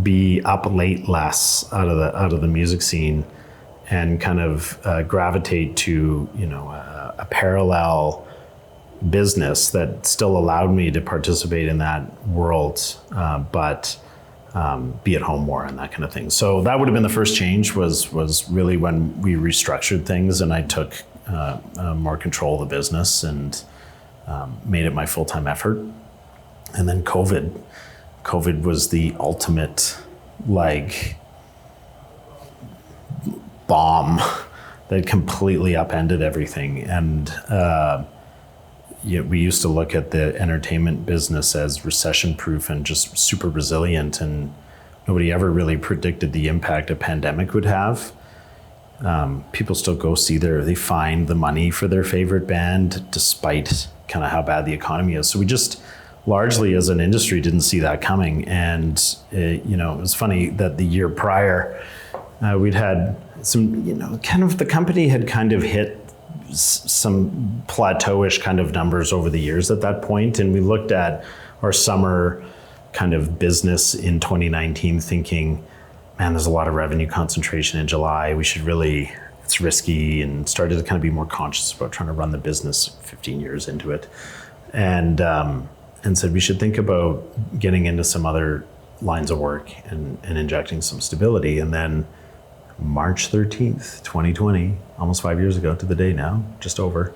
be up late less out of the music scene, and kind of gravitate to, a parallel business that still allowed me to participate in that world, but be at home more and that kind of thing. So that would have been the first change, was really when we restructured things and I took more control of the business and made it my full-time effort. And then COVID was the ultimate bomb that completely upended everything. And we used to look at the entertainment business as recession-proof and just super resilient, and nobody ever really predicted the impact a pandemic would have. People still go they find the money for their favorite band despite kind of how bad the economy is. So we just largely as an industry didn't see that coming. And it was funny that the year prior, we'd had some, the company had kind of hit some plateauish kind of numbers over the years at that point. And we looked at our summer kind of business in 2019 thinking, man, there's a lot of revenue concentration in July. It's risky, and started to kind of be more conscious about trying to run the business 15 years into it. And said we should think about getting into some other lines of work and injecting some stability. And then March 13th, 2020, almost 5 years ago to the day now, just over,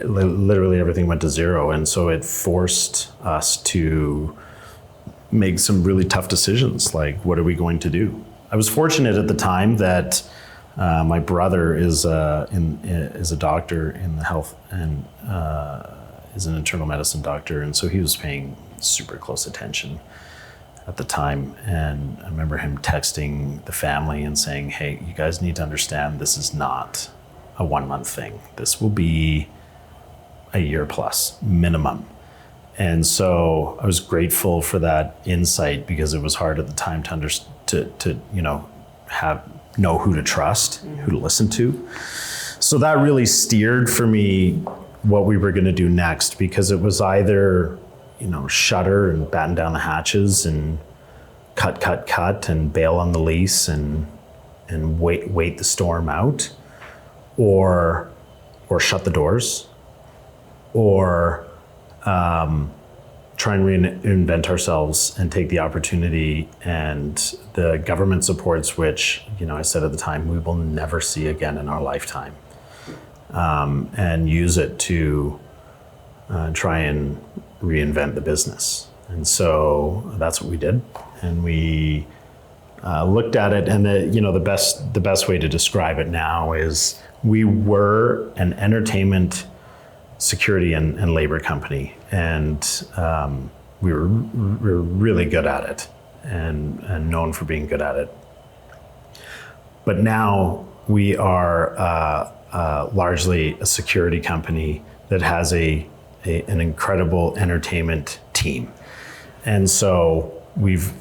literally everything went to zero. And so it forced us to make some really tough decisions, like what are we going to do? I was fortunate at the time that my brother is a doctor in the health and is an internal medicine doctor. And so he was paying super close attention at the time. And I remember him texting the family and saying, hey, you guys need to understand this is not a 1 month thing. This will be a year plus minimum. And so I was grateful for that insight, because it was hard at the time to know who to trust, who to listen to. So that really steered for me what we were going to do next, because it was either shutter and batten down the hatches and cut and bail on the lease and wait the storm out, or shut the doors, or try and reinvent ourselves and take the opportunity and the government supports, which I said at the time we will never see again in our lifetime, and use it to try and reinvent the business. And so that's what we did. And we looked at it, and the best way to describe it now is we were an entertainment security and labor company, and we were really good at it and known for being good at it. But now we are largely a security company that has an incredible entertainment team. And so we've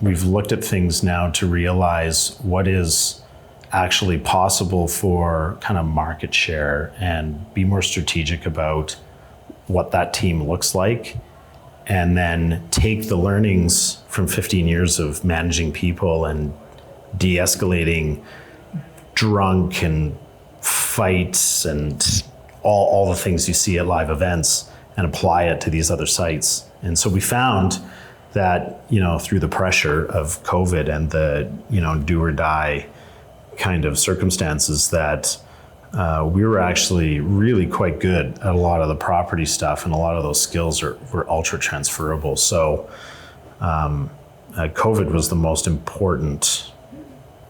looked at things now to realize what is actually possible for kind of market share and be more strategic about what that team looks like, and then take the learnings from 15 years of managing people and de-escalating drunk and fights and all the things you see at live events, and apply it to these other sites. And so we found that, through the pressure of COVID and the, do or die kind of circumstances, that we were actually really quite good at a lot of the property stuff, and a lot of those skills were ultra transferable. So COVID was the most important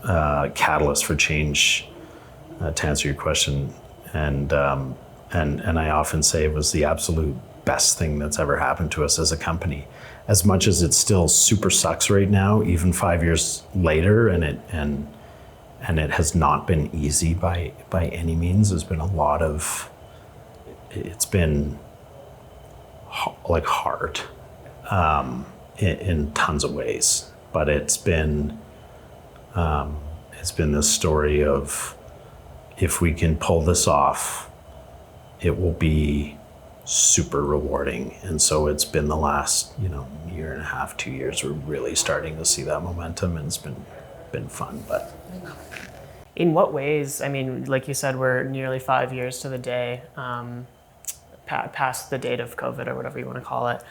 catalyst for change, to answer your question. And I often say it was the absolute best thing that's ever happened to us as a company. As much as it still super sucks right now, even 5 years later, and and it has not been easy by any means. There's been a lot of, it's been like hard in tons of ways, but it's been this story of, if we can pull this off, it will be super rewarding. And so it's been the last, year and a half, 2 years, we're really starting to see that momentum, and it's been fun. But in what ways, I mean, like you said, we're nearly 5 years to the day, past the date of COVID or whatever you want to call it.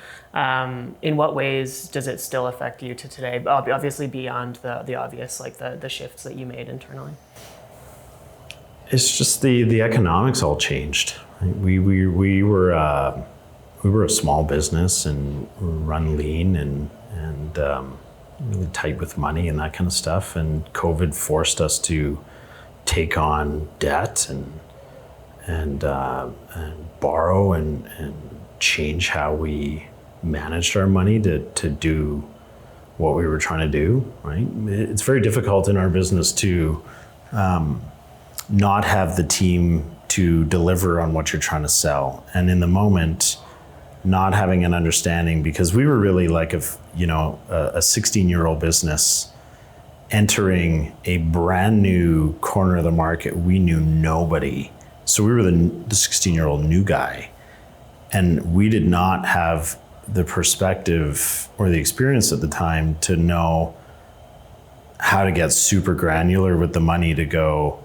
In what ways does it still affect you to today? Obviously beyond the obvious, like the shifts that you made internally. it's just the economics all changed. We were a small business and run lean and really tight with money and that kind of stuff. And COVID forced us to take on debt and borrow and change how we managed our money to do what we were trying to do. Right? It's very difficult in our business to not have the team to deliver on what you're trying to sell. And in the moment, not having an understanding, because we were really like a 16-year-old business entering a brand new corner of the market. We knew nobody. So we were the 16-year-old new guy. And we did not have the perspective or the experience at the time to know how to get super granular with the money to go,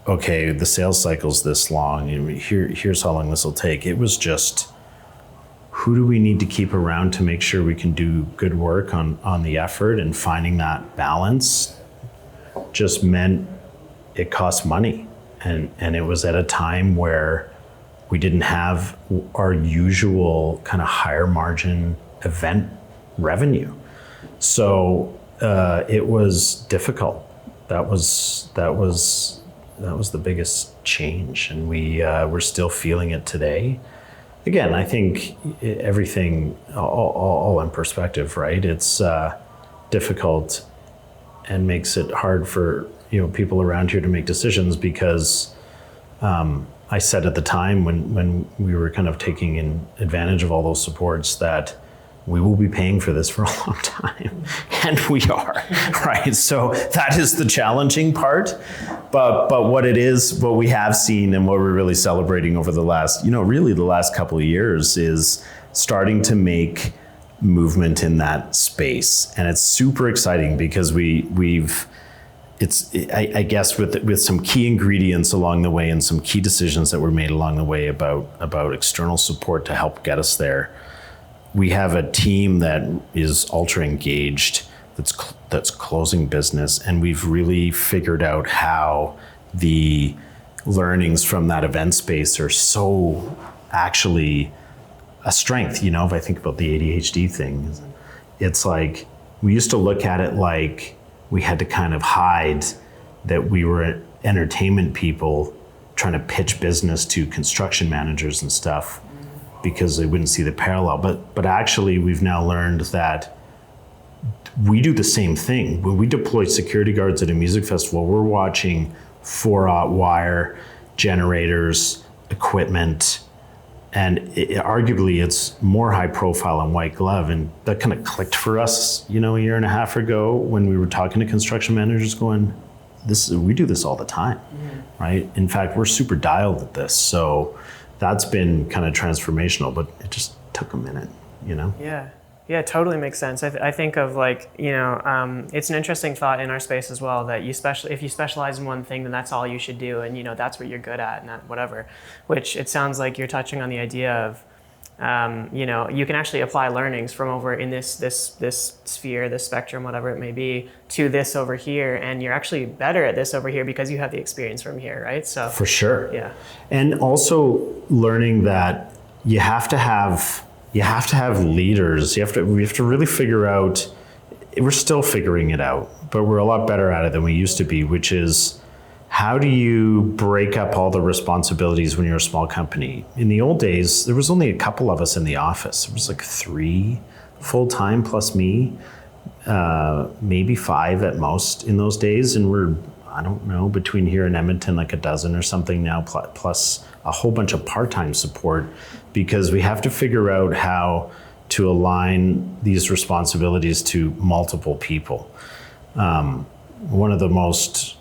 okay, the sales cycle's this long, and here's how long this will take. It was just, who do we need to keep around to make sure we can do good work on the effort, and finding that balance just meant it cost money. And it was at a time where we didn't have our usual kind of higher margin event revenue. So it was difficult. That was the biggest change, and we're still feeling it today. Again, I think everything all in perspective, right? It's difficult and makes it hard for people around here to make decisions, because I said at the time when we were kind of taking in advantage of all those supports that we will be paying for this for a long time, and we are, right? So that is the challenging part, but what we have seen and what we're really celebrating over the last, really the last couple of years, is starting to make movement in that space, and it's super exciting because I guess with some key ingredients along the way and some key decisions that were made along the way about external support to help get us there. We have a team that is ultra engaged, that's closing business, and we've really figured out how the learnings from that event space are so actually a strength. If I think about the ADHD thing, it's like we used to look at it like we had to kind of hide that we were entertainment people trying to pitch business to construction managers and stuff, because they wouldn't see the parallel. But actually, we've now learned that we do the same thing. When we deploy security guards at a music festival, we're watching 4-aught wire, generators, equipment, and arguably it's more high profile and white glove. And that kind of clicked for us, a year and a half ago, when we were talking to construction managers going, we do this all the time, right? In fact, we're super dialed at this. So that's been kind of transformational, but it just took a minute, Yeah, totally makes sense. I think of it's an interesting thought in our space as well, that if you specialize in one thing, then that's all you should do, and that's what you're good at, and that whatever. Which it sounds like you're touching on the idea of, you can actually apply learnings from over in this sphere, this spectrum, whatever it may be, to this over here, and you're actually better at this over here because you have the experience from here, right? So for sure, yeah. And also learning that you have to have leaders. We have to really figure out. We're still figuring it out, but we're a lot better at it than we used to be. Which is, how do you break up all the responsibilities when you're a small company? In the old days, there was only a couple of us in the office. It was like 3 full-time plus me, maybe 5 at most in those days. And I don't know, between here and Edmonton, like a dozen or something now, plus a whole bunch of part-time support, because we have to figure out how to align these responsibilities to multiple people. One of the most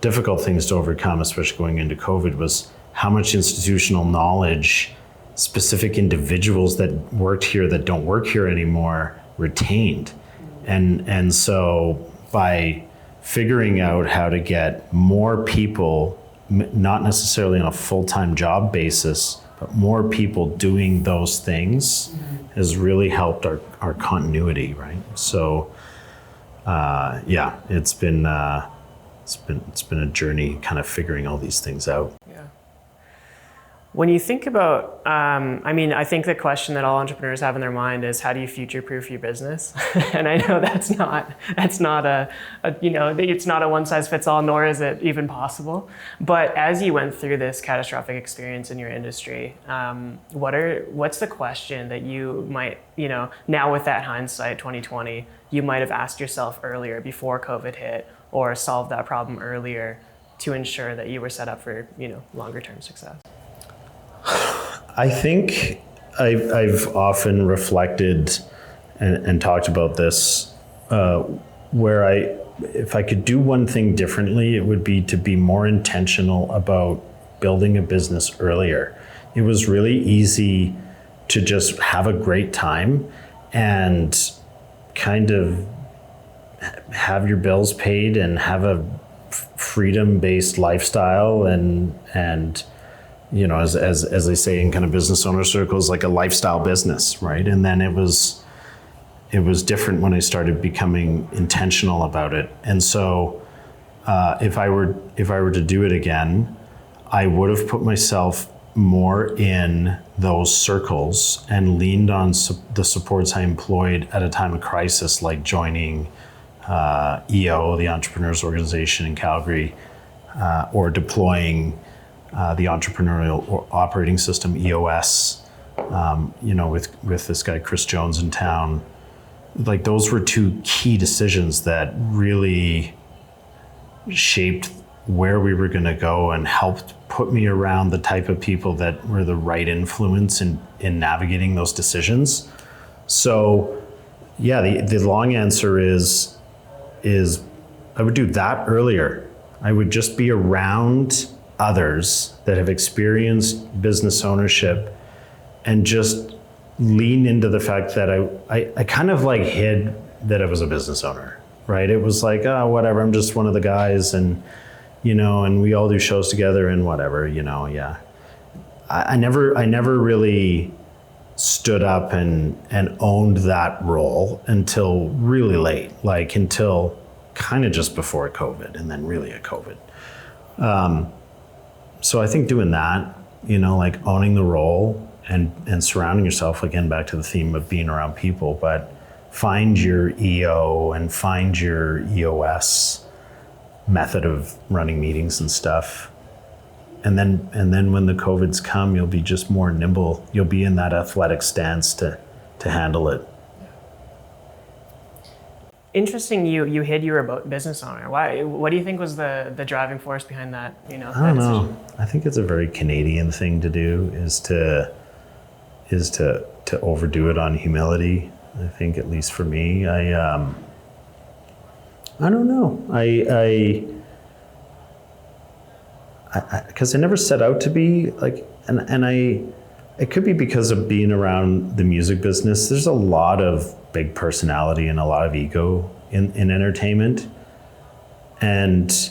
difficult things to overcome, especially going into COVID, was how much institutional knowledge specific individuals that worked here that don't work here anymore retained. And so by figuring out how to get more people, not necessarily on a full-time job basis, but more people doing those things has really helped our continuity, right? So yeah, it's been a journey kind of figuring all these things out. Yeah. When you think about, I think the question that all entrepreneurs have in their mind is, how do you future-proof your business? And I know it's not a one-size-fits-all, nor is it even possible. But as you went through this catastrophic experience in your industry, what's the question that you might, now with that hindsight, 2020, you might have asked yourself earlier before COVID hit, or solved that problem earlier to ensure that you were set up for, longer-term success? I think I've often reflected and talked about this, where if I could do one thing differently, it would be to be more intentional about building a business earlier. It was really easy to just have a great time and kind of have your bills paid and have a freedom-based lifestyle and as they say in kind of business owner circles, like a lifestyle business, right? And then it was different when I started becoming intentional about it. And so if I were to do it again, I would have put myself more in those circles and leaned on the supports I employed at a time of crisis, like joining EO, the Entrepreneurs Organization in Calgary, or deploying the Entrepreneurial Operating System, EOS, with this guy, Chris Jones, in town. Like, those were two key decisions that really shaped where we were going to go and helped put me around the type of people that were the right influence in navigating those decisions. So yeah, the long answer is I would do that earlier. I would just be around others that have experienced business ownership and just lean into the fact that I kind of like hid that I was a business owner, right? It was like, oh, whatever, I'm just one of the guys, and and we all do shows together and whatever, yeah. I never really stood up and owned that role until really late, like until kind of just before COVID, and then really at COVID. So I think doing that, like owning the role and surrounding yourself, again, back to the theme of being around people, but find your EO and find your EOS method of running meetings and stuff. And then when the COVIDs come, you'll be just more nimble. You'll be in that athletic stance to handle it. Interesting. You hid you were a business owner. Why? What do you think was the driving force behind that? I don't know. I think it's a very Canadian thing to do, is to overdo it on humility. I think, at least for me, I don't know. Because I never set out to be like, it could be because of being around the music business. There's a lot of big personality and a lot of ego in entertainment, and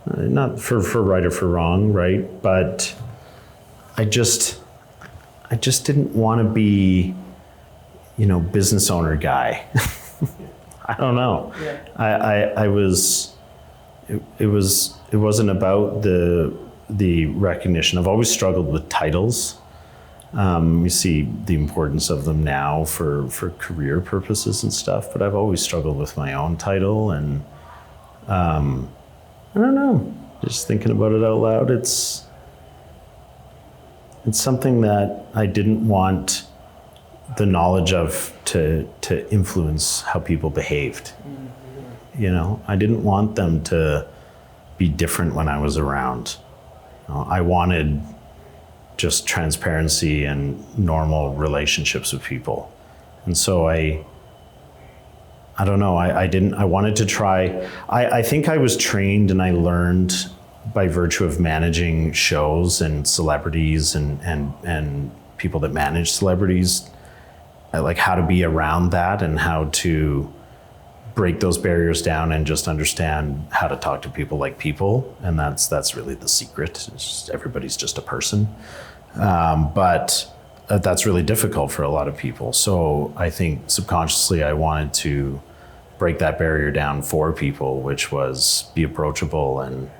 not for right or for wrong, right? But I just didn't want to be, business owner guy. I don't know. Yeah. It wasn't about the recognition. I've always struggled with titles. You see the importance of them now for career purposes and stuff, but I've always struggled with my own title, and I don't know, just thinking about it out loud, it's something that I didn't want the knowledge of to influence how people behaved. I didn't want them to be different when I was around. I wanted just transparency and normal relationships with people. And so I don't know, I wanted to try, I think I was trained and I learned by virtue of managing shows and celebrities and people that manage celebrities, like how to be around that and how to break those barriers down and just understand how to talk to people like people. And that's really the secret. It's just, everybody's just a person. But that's really difficult for a lot of people. So I think subconsciously I wanted to break that barrier down for people, which was be approachable and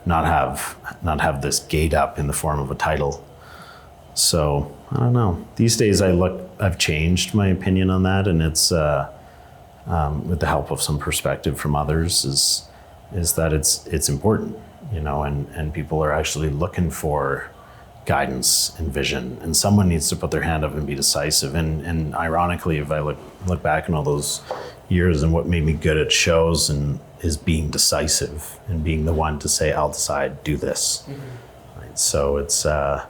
not have this gate up in the form of a title. So I don't know. These days I've changed my opinion on that, and it's with the help of some perspective from others is that it's important, and people are actually looking for guidance and vision, and someone needs to put their hand up and be decisive. And ironically, if I look back on all those years, and what made me good at shows and is being decisive and being the one to say, I'll decide, do this. Mm-hmm. Right? So it's I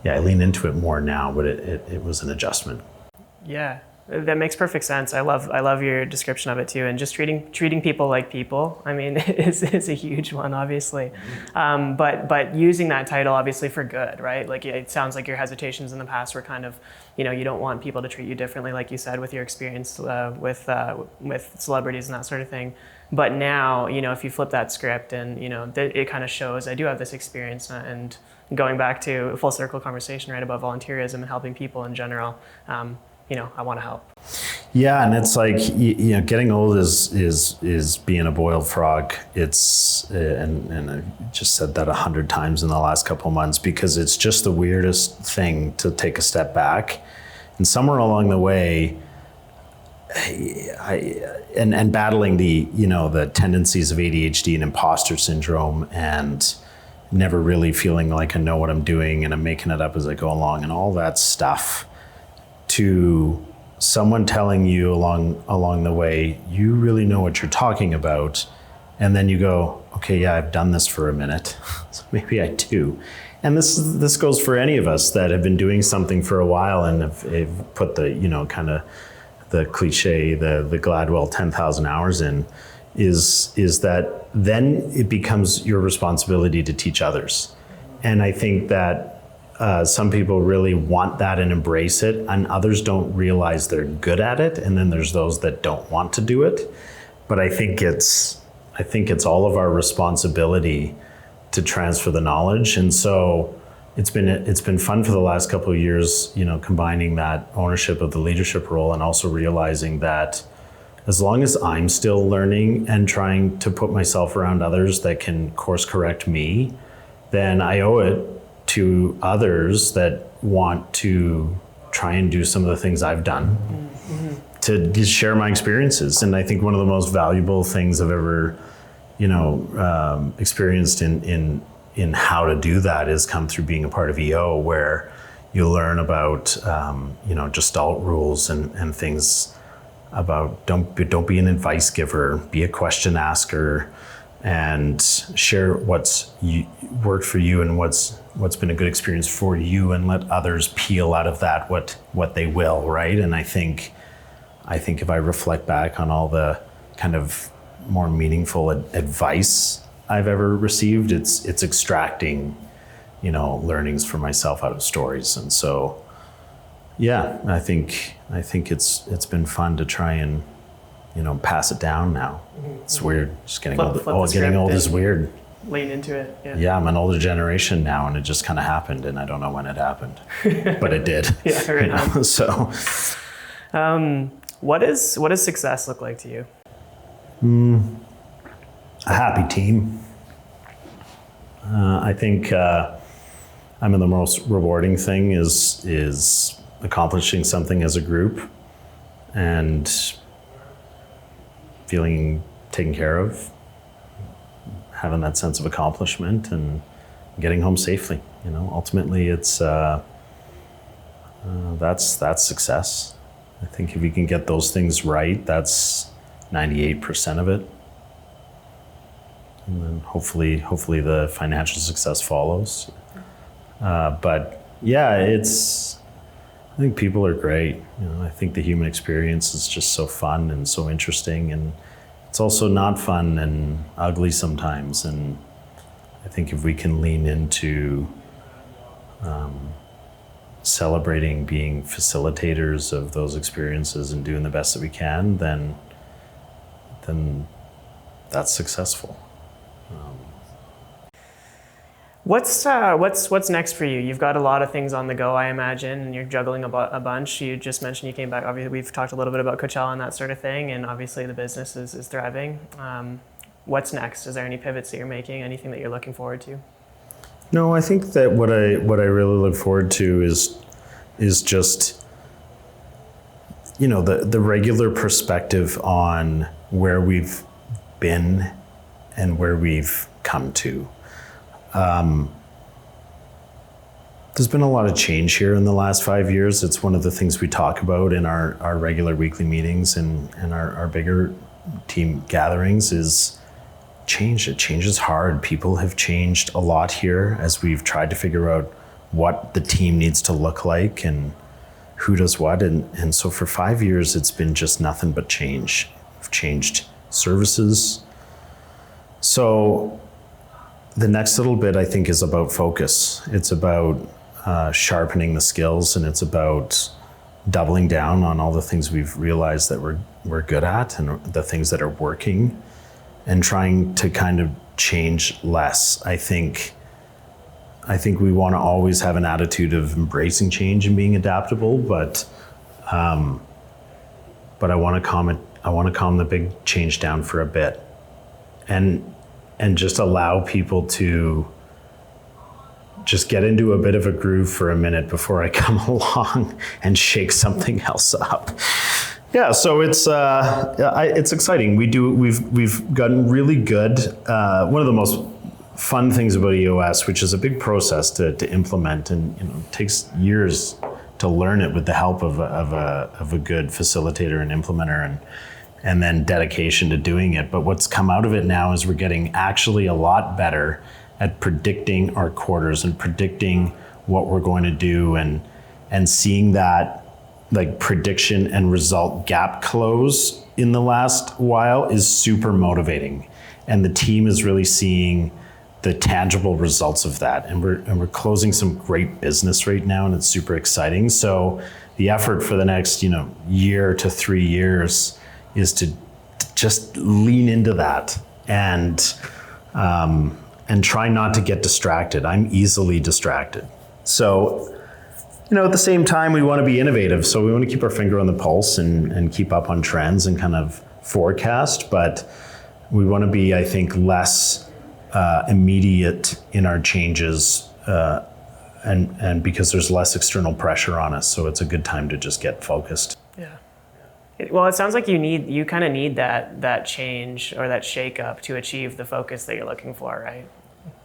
lean into it more now, but it was an adjustment. Yeah, that makes perfect sense. I love your description of it too, and just treating people like people. I mean, is a huge one, obviously, but using that title obviously for good, right? Like it sounds like your hesitations in the past were kind of, you don't want people to treat you differently, like you said, with your experience with celebrities and that sort of thing. But now, if you flip that script and it kind of shows I do have this experience, and going back to a full circle conversation, right, about volunteerism and helping people in general. I want to help. Yeah, and it's like getting old is being a boiled frog. It's and I just said that 100 times in the last couple of months, because it's just the weirdest thing to take a step back, and somewhere along the way, and battling the tendencies of ADHD and imposter syndrome, and never really feeling like I know what I'm doing and I'm making it up as I go along and all that stuff, to someone telling you along the way, you really know what you're talking about. And then you go, okay, yeah, I've done this for a minute. So maybe I do. And this goes for any of us that have been doing something for a while and have put the, kind of the cliche, the Gladwell 10,000 hours in, is that then it becomes your responsibility to teach others. And I think that some people really want that and embrace it, and others don't realize they're good at it. And then there's those that don't want to do it. But I think it's all of our responsibility to transfer the knowledge. And so it's been fun for the last couple of years, combining that ownership of the leadership role and also realizing that as long as I'm still learning and trying to put myself around others that can course correct me, then I owe it to others that want to try and do some of the things I've done, mm-hmm. to share my experiences. And I think one of the most valuable things I've ever, experienced in how to do that is come through being a part of EO, where you learn about, Gestalt rules and things about don't be an advice giver, be a question asker, and share what's worked for you and what's been a good experience for you, and let others peel out of that what they will, right? And I think if I reflect back on all the kind of more meaningful advice I've ever received, it's extracting, learnings for myself out of stories. And so, yeah, I think it's been fun to try and, pass it down now. Mm-hmm. It's weird. Just getting old. Getting old is weird. Lean into it. Yeah, I'm an older generation now, and it just kind of happened, and I don't know when it happened, but it did. Yeah, right on. So, what does success look like to you? A happy team. I think I mean the most rewarding thing is accomplishing something as a group and feeling taken care of, having that sense of accomplishment and getting home safely. Ultimately it's that's success. I think if you can get those things right, that's 98% of it. and then hopefully the financial success follows. But yeah, I think people are great. I think the human experience is just so fun and so interesting, and it's also not fun and ugly sometimes. And I think if we can lean into celebrating being facilitators of those experiences and doing the best that we can, then that's successful. What's next for you? You've got a lot of things on the go, I imagine, and you're juggling a bunch. You just mentioned you came back. Obviously, we've talked a little bit about Coachella and that sort of thing, and obviously the business is thriving. What's next? Is there any pivots that you're making? Anything that you're looking forward to? No, I think that what I really look forward to is just the regular perspective on where we've been and where we've come to. There's been a lot of change here in the last 5 years. It's one of the things we talk about in our regular weekly meetings and our bigger team gatherings is change. Change is hard. People have changed a lot here as we've tried to figure out what the team needs to look like and who does what. And so for 5 years, it's been just nothing but change. We've changed services. So the next little bit, I think, is about focus. It's about sharpening the skills, and it's about doubling down on all the things we've realized that we're good at and the things that are working, and trying to kind of change less. I think we want to always have an attitude of embracing change and being adaptable, but I want to calm the big change down for a bit, and just allow people to just get into a bit of a groove for a minute before I come along and shake something else up. Yeah, so it's exciting. We've gotten really good. One of the most fun things about EOS, which is a big process to implement, and it takes years to learn it with the help of a good facilitator and implementer, and then dedication to doing it. But what's come out of it now is we're getting actually a lot better at predicting our quarters and predicting what we're going to do, and seeing that like prediction and result gap close in the last while is super motivating. And the team is really seeing the tangible results of that. And we're closing some great business right now, and it's super exciting. So the effort for the next, year to 3 years is to just lean into that and try not to get distracted. I'm easily distracted. So, at the same time, we want to be innovative. So we want to keep our finger on the pulse and keep up on trends and kind of forecast. But we want to be, I think, less immediate in our changes, and because there's less external pressure on us. So it's a good time to just get focused. Yeah. Well, it sounds like you kind of need that change or that shake up to achieve the focus that you're looking for, right?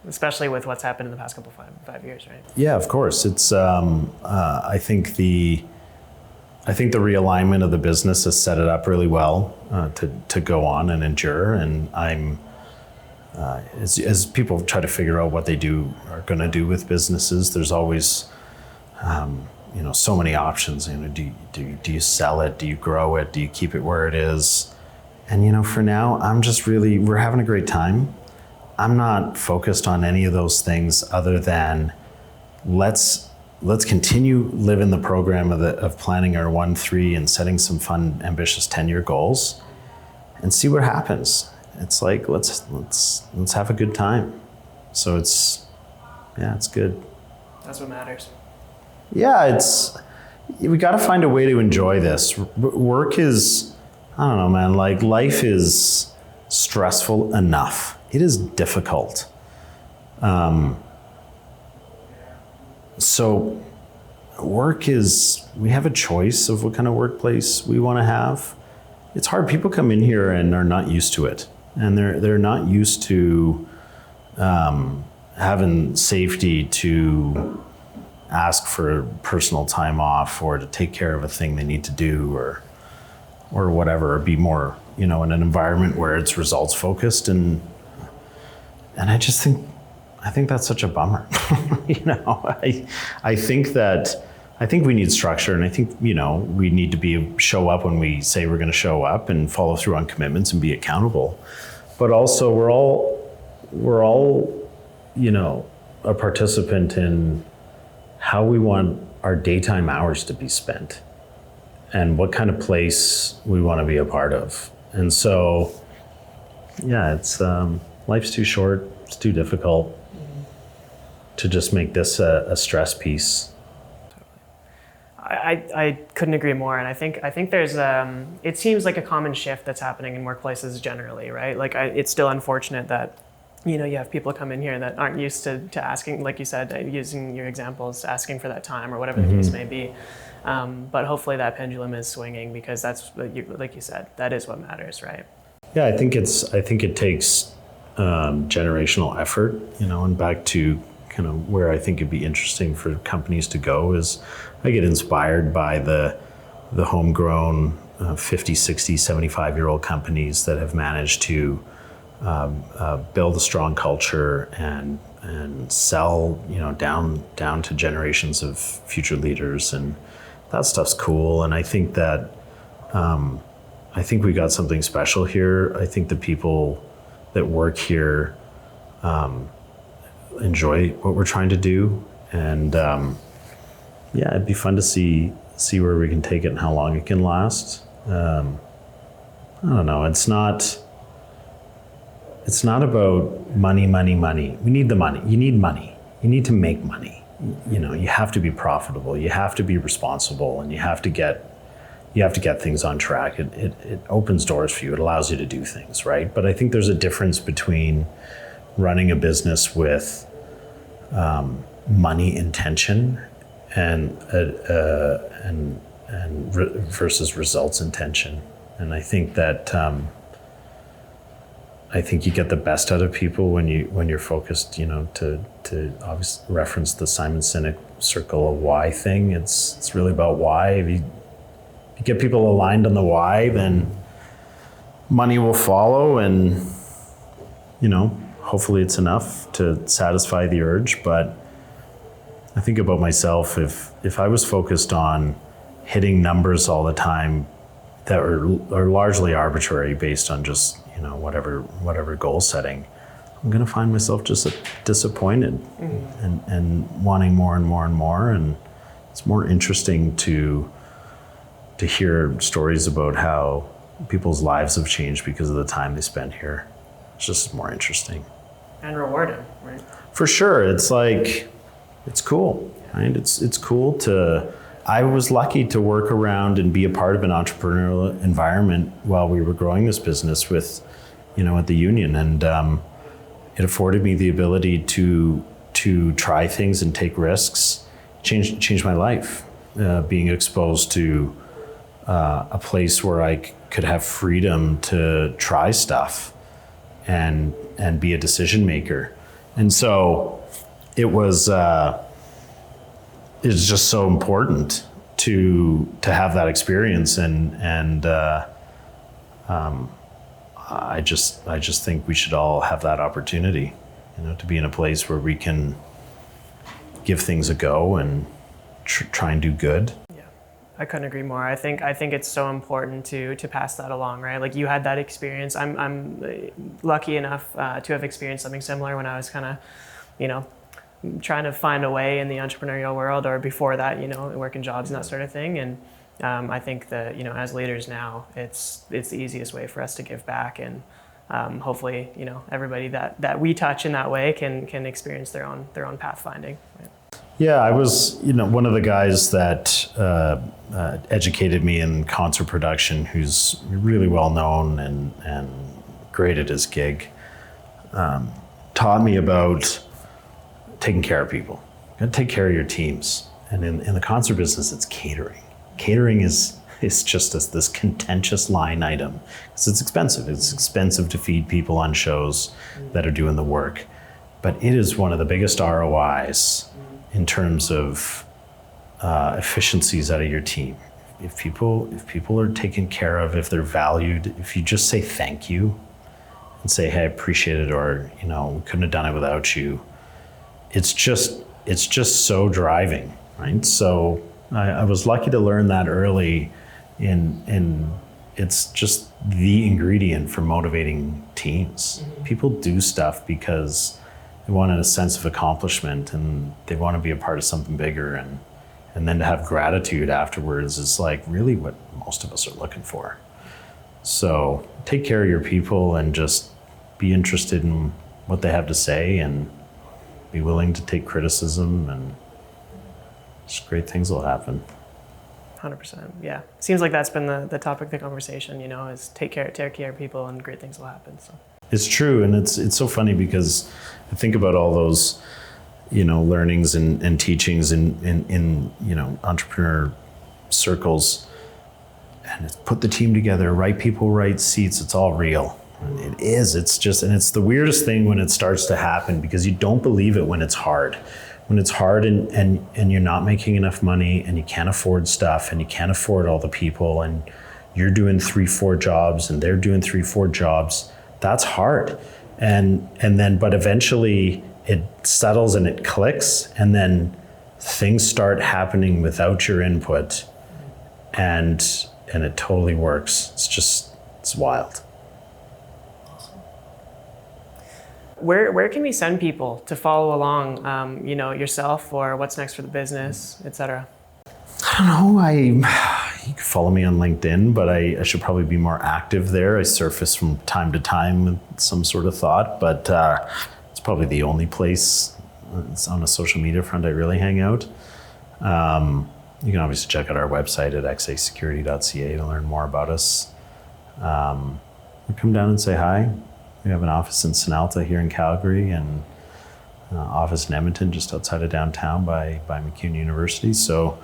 Especially with what's happened in the past couple five years, right? Yeah, of course. It's I think the realignment of the business has set it up really well to go on and endure. And I'm as people try to figure out what they are going to do with businesses, there's always so many options. Do you sell it? Do you grow it? Do you keep it where it is? And for now, we're having a great time. I'm not focused on any of those things other than let's continue living the program of planning our 1-3 and setting some fun, ambitious 10-year goals, and see what happens. It's like let's have a good time. So it's good. That's what matters. Yeah, we got to find a way to enjoy this. Work is, I don't know, man. Like life is stressful enough. It is difficult. So we have a choice of what kind of workplace we want to have. It's hard. People come in here and are not used to it. And they're not used to having safety to ask for personal time off or to take care of a thing they need to do or whatever, or be more, in an environment where it's results focused. And And I think that's such a bummer. I think we need structure, and I think, we need to show up when we say we're going to show up and follow through on commitments and be accountable. But also we're all, a participant in how we want our daytime hours to be spent and what kind of place we want to be a part of. And so, yeah, it's life's too short, it's too difficult to just make this a stress piece. I couldn't agree more, and I think there's it seems like a common shift that's happening in workplaces generally, right? Like it's still unfortunate that you have people come in here that aren't used to asking, like you said, using your examples, asking for that time or whatever the case may be. But hopefully that pendulum is swinging, because that's, like you said, that is what matters, right? Yeah, I think it takes generational effort, and back to kind of where I think it'd be interesting for companies to go is I get inspired by the homegrown 50, 60, 75-year-old companies that have managed to build a strong culture and sell, down to generations of future leaders, and that stuff's cool. And I think that I think we got something special here. I think the people that work here enjoy what we're trying to do, and yeah, it'd be fun to see where we can take it and how long it can last. I don't know. It's not about money. We need the money. You need money. You need to make money. You have to be profitable. You have to be responsible, and you have to get things on track. It opens doors for you. It allows you to do things, right? But I think there's a difference between running a business with money intention and versus results intention. And I think that I think you get the best out of people when you're focused, to obviously reference the Simon Sinek circle of why thing. It's really about why. If you get people aligned on the why, then money will follow, and hopefully it's enough to satisfy the urge. But I think about myself, if I was focused on hitting numbers all the time that are largely arbitrary based on just whatever goal setting, I'm going to find myself just disappointed and wanting more and more and more. And it's more interesting to hear stories about how people's lives have changed because of the time they spent here. It's just more interesting. And rewarding, right? For sure. It's like, it's cool, right? It's cool I was lucky to work around and be a part of an entrepreneurial environment while we were growing this business with, at the union. And it afforded me the ability to try things and take risks, change my life, being exposed to a place where I could have freedom to try stuff and be a decision maker. And so it's just so important to have that experience, and I just think we should all have that opportunity, to be in a place where we can give things a go and try and do good. Yeah, I couldn't agree more. I think it's so important to pass that along, right? Like you had that experience. I'm lucky enough to have experienced something similar when I was kind of, trying to find a way in the entrepreneurial world, or before that, working jobs and that sort of thing. And I think that, as leaders now, it's the easiest way for us to give back, and hopefully, everybody that we touch in that way can experience their own pathfinding. Right? Yeah, I was, one of the guys that educated me in concert production, who's really well known and great at his gig, taught me about taking care of people. You gotta take care of your teams. And in the concert business, it's catering. Catering is just this contentious line item, because it's expensive. It's expensive to feed people on shows that are doing the work. But it is one of the biggest ROIs in terms of efficiencies out of your team. If people are taken care of, if they're valued, if you just say thank you, and say, hey, I appreciate it, or, you know, we couldn't have done it without you. It's just so driving, right? So I was lucky to learn that early, in it's just the ingredient for motivating teams. People do stuff because they want a sense of accomplishment and they want to be a part of something bigger, and then to have gratitude afterwards is like really what most of us are looking for. So take care of your people and just be interested in what they have to say and be willing to take criticism, and just great things will happen. 100%. Yeah. Seems like that's been the topic of the conversation, you know, is take care of people and great things will happen. So it's true. And it's so funny because I think about all those, you know, learnings and teachings in you know, entrepreneur circles, and it's put the team together, right people, right seats. It's all real. And it is. It's just, and it's the weirdest thing when it starts to happen, because you don't believe it when it's hard. When it's hard and you're not making enough money and you can't afford stuff and you can't afford all the people and you're doing 3-4 jobs and they're doing 3-4 jobs, that's hard. And then, but eventually it settles and it clicks, and then things start happening without your input, and it totally works. It's wild. Where can we send people to follow along, you know, yourself or what's next for the business, etc.? I don't know. You can follow me on LinkedIn, but I should probably be more active there. I surface from time to time with some sort of thought, but it's probably the only place on a social media front I really hang out. You can obviously check out our website at xasecurity.ca to learn more about us. Come down and say hi. We have an office in Sinalta here in Calgary, and office in Edmonton just outside of downtown by McCune University. So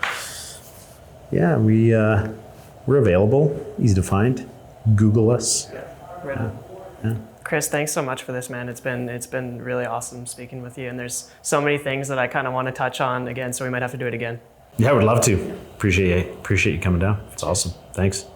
yeah, we're available, easy to find. Google us. Right on. Yeah. Chris, thanks so much for this, man. It's been really awesome speaking with you, and there's so many things that I kind of want to touch on again, so we might have to do it again. Yeah, I would love to. Appreciate you coming down. It's awesome. Thanks.